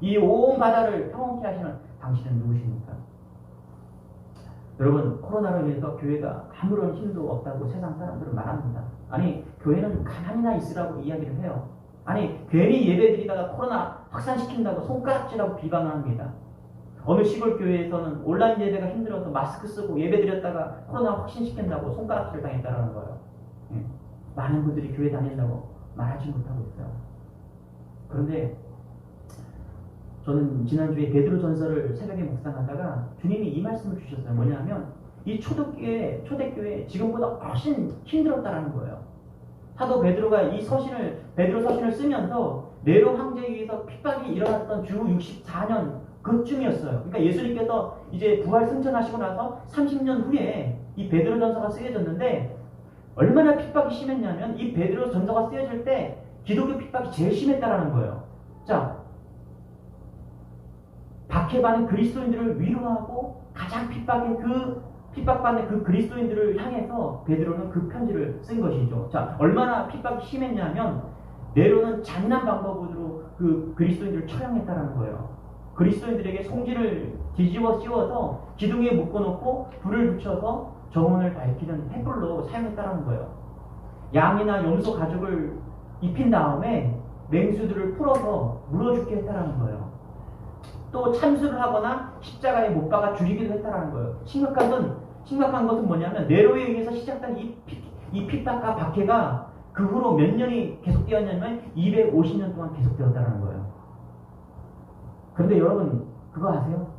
이 온 바다를 평온케 하시는 당신은 누구십니까? 여러분, 코로나로 인해서 교회가 아무런 힘도 없다고 세상 사람들은 말합니다. 아니, 교회는 가만히나 있으라고 이야기를 해요. 아니, 괜히 예배드리다가 코로나 확산시킨다고 손가락질하고 비방을 합니다. 어느 시골 교회에서는 온라인 예배가 힘들어서 마스크 쓰고 예배드렸다가 코로나 확진시킨다고 손가락질 당했다는 거예요. 많은 분들이 교회 다닌다고 말하지 못하고 있어요. 그런데 저는 지난주에 베드로전서를 새벽에 묵상하다가 주님이 이 말씀을 주셨어요. 뭐냐면 이 초대교회 지금보다 훨씬 힘들었다라는 거예요. 사도 베드로가 베드로 서신을 쓰면서 네로 황제에 의해서 핍박이 일어났던 주 64년 그쯤이었어요. 그러니까 예수님께서 이제 부활 승천하시고 나서 30년 후에 이 베드로전서가 쓰여졌는데 얼마나 핍박이 심했냐면 이 베드로전서가 쓰여질 때 기독교 핍박이 제일 심했다라는 거예요. 자, 박해받는 그리스도인들을 위로하고 가장 핍박받는 그 그리스도인들을 향해서 베드로는 그 편지를 쓴 것이죠. 자, 얼마나 핍박이 심했냐면 네로는 잔인한 방법으로 그 그리스도인들을 처형했다라는 거예요. 그리스도인들에게 송지를 뒤집어 씌워서 기둥에 묶어놓고 불을 붙여서 정원을 밝히는 횃불로 사용했다라는 거예요. 양이나 염소 가죽을 입힌 다음에 맹수들을 풀어서 물어 죽게 했다라는 거예요. 또 참수를 하거나 십자가에 못 박아 죽이기도 했다라는 거예요. 심각한 것은 뭐냐면 네로에 의해서 시작된 이 핍박과 박해가 그 후로 몇 년이 계속되었냐면 250년 동안 계속되었다라는 거예요. 그런데 여러분 그거 아세요?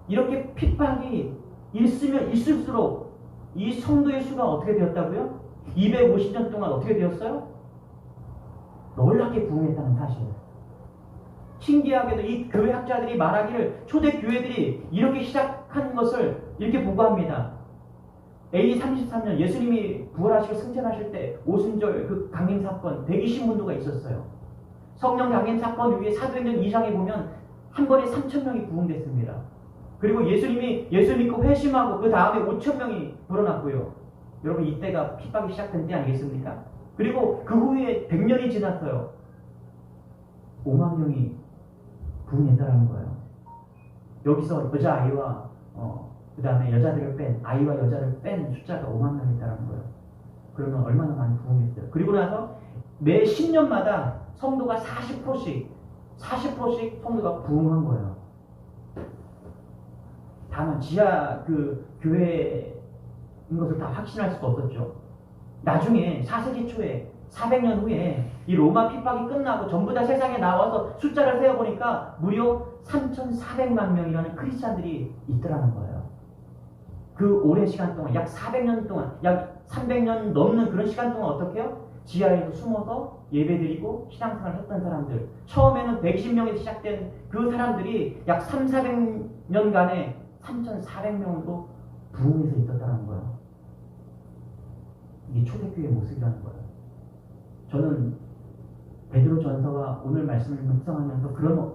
이렇게 핍박이 있으면 있을수록 이 성도의 수가 어떻게 되었다고요? 250년 동안 어떻게 되었어요? 놀랍게 부흥했다는 사실. 신기하게도 이 교회 학자들이 말하기를 초대 교회들이 이렇게 시작한 것을 이렇게 보고합니다. AD 33년 예수님이 부활하시고 승천하실 때 오순절 그 강림 사건 120문도가 있었어요. 성령 강림 사건 위에 사도행전 2장에 보면 한 번에 3,000명이 부흥됐습니다. 그리고 예수님이 예수 믿고 회심하고 그 다음에 5,000명이 불어났고요. 여러분 이때가 핍박이 시작된 때 아니겠습니까? 그리고 그 후에 100년이 지났어요. 5만 명이 부흥했다라는 거예요. 여기서 여자아이와 그 다음에 여자들을 뺀 아이와 여자를 뺀 숫자가 5만 명이다라는 거예요. 그러면 얼마나 많이 부흥했어요. 그리고 나서 매 10년마다 성도가 40%씩 성도가 부흥한 거예요. 다만 지하 그 교회인 것을 다 확신할 수가 없었죠. 나중에 4세기 초에 400년 후에 이 로마 핍박이 끝나고 전부 다 세상에 나와서 숫자를 세어보니까 무려 3,400만 명이라는 크리스찬들이 있더라는 거예요. 그 오랜 시간 동안 약 400년 동안 약 300년 넘는 그런 시간 동안 어떻게 해요? 지하에서 숨어서 예배드리고 신앙생활을 했던 사람들, 처음에는 120명에서 시작된 그 사람들이 약 3,400년간에 3,400명으로 부흥해서 있었다는 거예요. 이게 초대교회의 모습이라는 거예요. 저는 베드로전서와 오늘 말씀을 묵상하면서 그런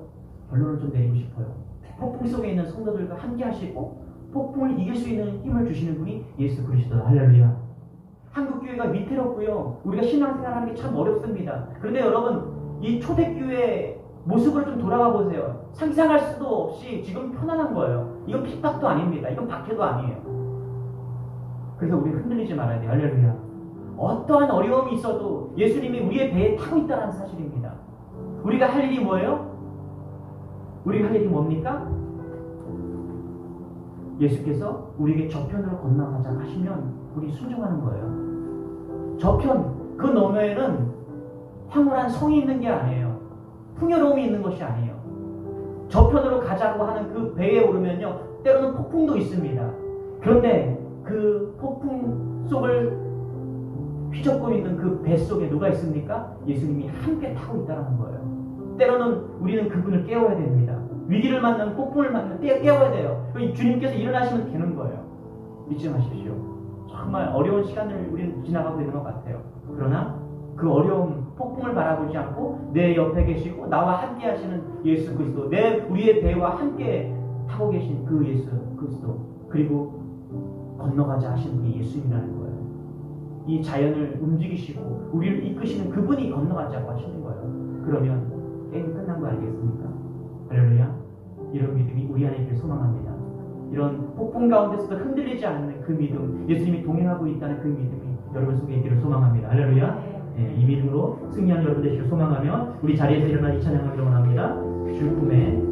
결론을 좀 내리고 싶어요. 폭풍 속에 있는 성도들과 함께 하시고 폭풍을 이길 수 있는 힘을 주시는 분이 예수 그리스도다. 할렐루야. 한국교회가 위태롭고요. 우리가 신앙생활하는 게 참 어렵습니다. 그런데 여러분 이 초대교회의 모습을 좀 돌아가 보세요. 상상할 수도 없이 지금 편안한 거예요. 이건 핍박도 아닙니다. 이건 박해도 아니에요. 그래서 우리 흔들리지 말아야 돼요. 할렐루야. 어떠한 어려움이 있어도 예수님이 우리의 배에 타고 있다는 사실입니다. 우리가 할 일이 뭐예요? 우리가 할 일이 뭡니까? 예수께서 우리에게 저편으로 건너가자 하시면 우리 순종하는 거예요. 저편, 그 너머에는 황홀한 성이 있는 게 아니에요. 풍요로움이 있는 것이 아니에요. 저편으로 가자고 하는 그 배에 오르면요, 때로는 폭풍도 있습니다. 그런데 그 폭풍 속을 휘젓고 있는 그 배 속에 누가 있습니까? 예수님이 함께 타고 있다는 거예요. 때로는 우리는 그분을 깨워야 됩니다. 위기를 만나면 폭풍을 만나면 깨워야 돼요. 주님께서 일어나시면 되는 거예요. 믿지 마십시오. 정말 어려운 시간을 우리는 지나가고 있는 것 같아요. 그러나 그 어려움, 폭풍을 바라보지 않고 내 옆에 계시고 나와 함께 하시는 예수 그리스도, 우리의 배와 함께 타고 계신 그 예수 그리스도, 그리고 건너가자 하시는 분이 예수님이라는 거예요. 이 자연을 움직이시고 우리를 이끄시는 그분이 건너가자고 하시는 거예요. 그러면 게임이 끝난 거 알겠습니까? 할렐루야. 이런 믿음이 우리 안에 있길 소망합니다. 이런 폭풍 가운데서도 흔들리지 않는 그 믿음, 예수님이 동행하고 있다는 그 믿음이 여러분 속에 있기를 소망합니다. 할렐루야. 네, 이 믿음으로 승리하는 여러분 되시길 소망하며 우리 자리에서 일어나 이 찬양을 원합니다. 주 품에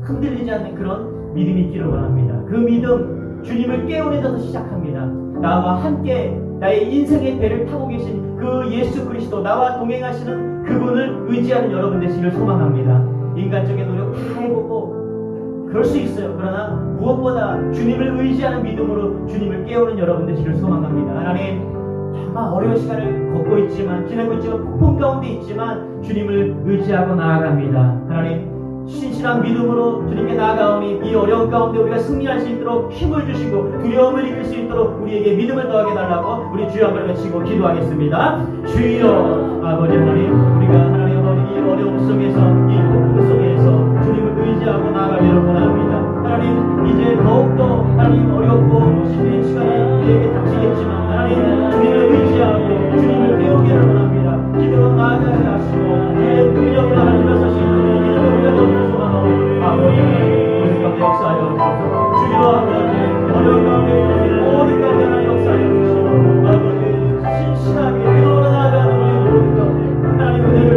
흔들리지 않는 그런 믿음이 있기를 원합니다. 그 믿음, 주님을 깨우는 데서 시작합니다. 나와 함께 나의 인생의 배를 타고 계신 그 예수 그리스도, 나와 동행하시는 그분을 의지하는 여러분 되시기를 소망합니다. 인간적인 노력 다 해보고 그럴 수 있어요. 그러나 무엇보다 주님을 의지하는 믿음으로 주님을 깨우는 여러분 되시기를 소망합니다. 하나님, 정말 어려운 시간을 지내고 있지만 폭풍 가운데 있지만 주님을 의지하고 나아갑니다. 하나님, 신실한 믿음으로 주님께 나아가오니 이 어려운 가운데 우리가 승리할 수 있도록 힘을 주시고 두려움을 이길 수 있도록 우리에게 믿음을 더하게 달라고 우리 주여 한번 외치고 기도하겠습니다. 주여 아버지 하나님, 우리가 하나님 아버지 이 어려움 속에서, 이 폭풍 속에서 주님을 의지하고 나아가기를 원합니다. 하나님, 이제 더욱더 하나님 어렵고 힘든 시간이 우리에게 닥치겠지만 하나님, 주님을 의지하고 주님을 배우기를 원합니다. 기도로 나아가게 하시고 우리의 능력을 하나님을 사시는 우리의 기도를 아버지, 우리 가운데 역사하여 주시옵소서. 주여 아버지, 어려운 가운데 모든 가운데 하나님 역사하여 주시고 아버지, 신실하게 기도로 나아가는 우리 모든 가운데 하나님 은혜를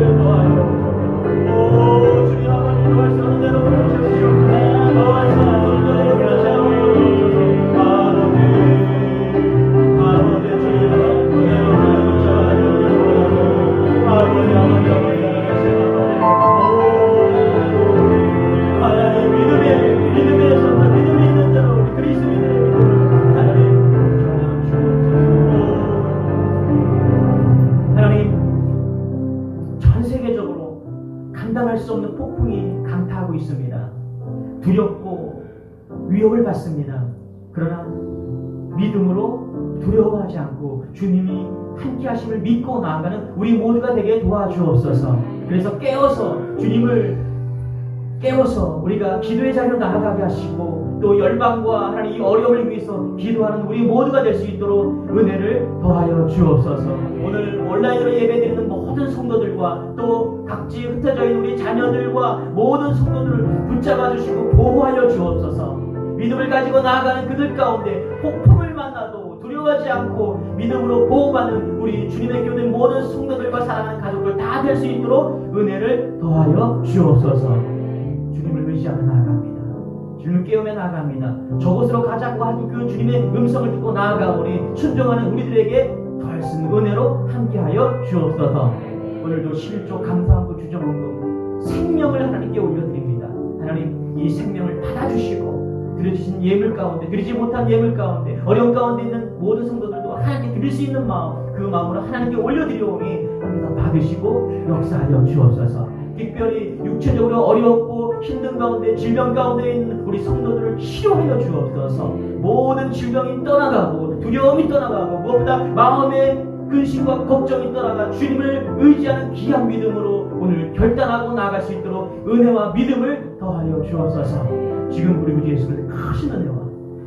감당할 수 없는 폭풍이 강타하고 있습니다. 두렵고 위협을 받습니다. 그러나 믿음으로 두려워하지 않고 주님이 함께 하심을 믿고 나아가는 우리 모두가 되게 도와주옵소서. 그래서 깨워서 우리가 기도의 자리로 나아가게 하시고 또 열방과 하나님 이 어려움을 위해서 기도하는 우리 모두가 될 수 있도록 은혜를 더하여 주옵소서. 오늘 온라인으로 예배드리는 모든 성도들과 또 각지 흩어져 있는 우리 자녀들과 모든 성도들을 붙잡아 주시고 보호하여 주옵소서. 믿음을 가지고 나아가는 그들 가운데 폭풍을 만나도 두려워하지 않고 믿음으로 보호받는 우리 주님의 교회 모든 성도들과 사랑하는 가족들 다 될 수 있도록 은혜를 더하여 주옵소서. 주님을 의지하며 나아갑니다. 주님을 깨우며 나아갑니다. 저곳으로 가자고 하는 그 주님의 음성을 듣고 나아가오니 순종하는 우리들에게 더할수 은혜로 함께하여 주옵소서. 오늘도 11조 감사함과 주정원금 생명을 하나님께 올려드립니다. 하나님 이 생명을 받아주시고 드려주신 예물 가운데 드리지 못한 예물 가운데 어려움 가운데 있는 모든 성도들도 하나님께 드릴 수 있는 마음 그 마음으로 하나님께 올려드리오니 하나님 받으시고 역사하여 주옵소서. 특별히 육체적으로 어렵고 힘든 가운데 질병 가운데 있는 우리 성도들을 치료하여 주옵소서. 모든 질병이 떠나가고 두려움이 떠나가고 무엇보다 마음의 근심과 걱정이 떠나가 주님을 의지하는 귀한 믿음으로 오늘 결단하고 나아갈 수 있도록 은혜와 믿음을 더하여 주옵소서. 지금 우리 구주 예수 그리스도의 크신 은혜와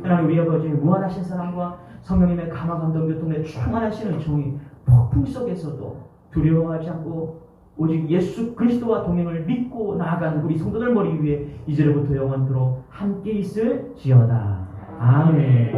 하나님 우리 아버지의 무한하신 사랑과 성령님의 감화 감동 교통에 충만하시는 종이 폭풍 속에서도 두려워하지 않고 오직 예수 그리스도와 동행을 믿고 나아가는 우리 성도들 머리 위에 이제로부터 영원토록 함께 있을지어다. 아멘.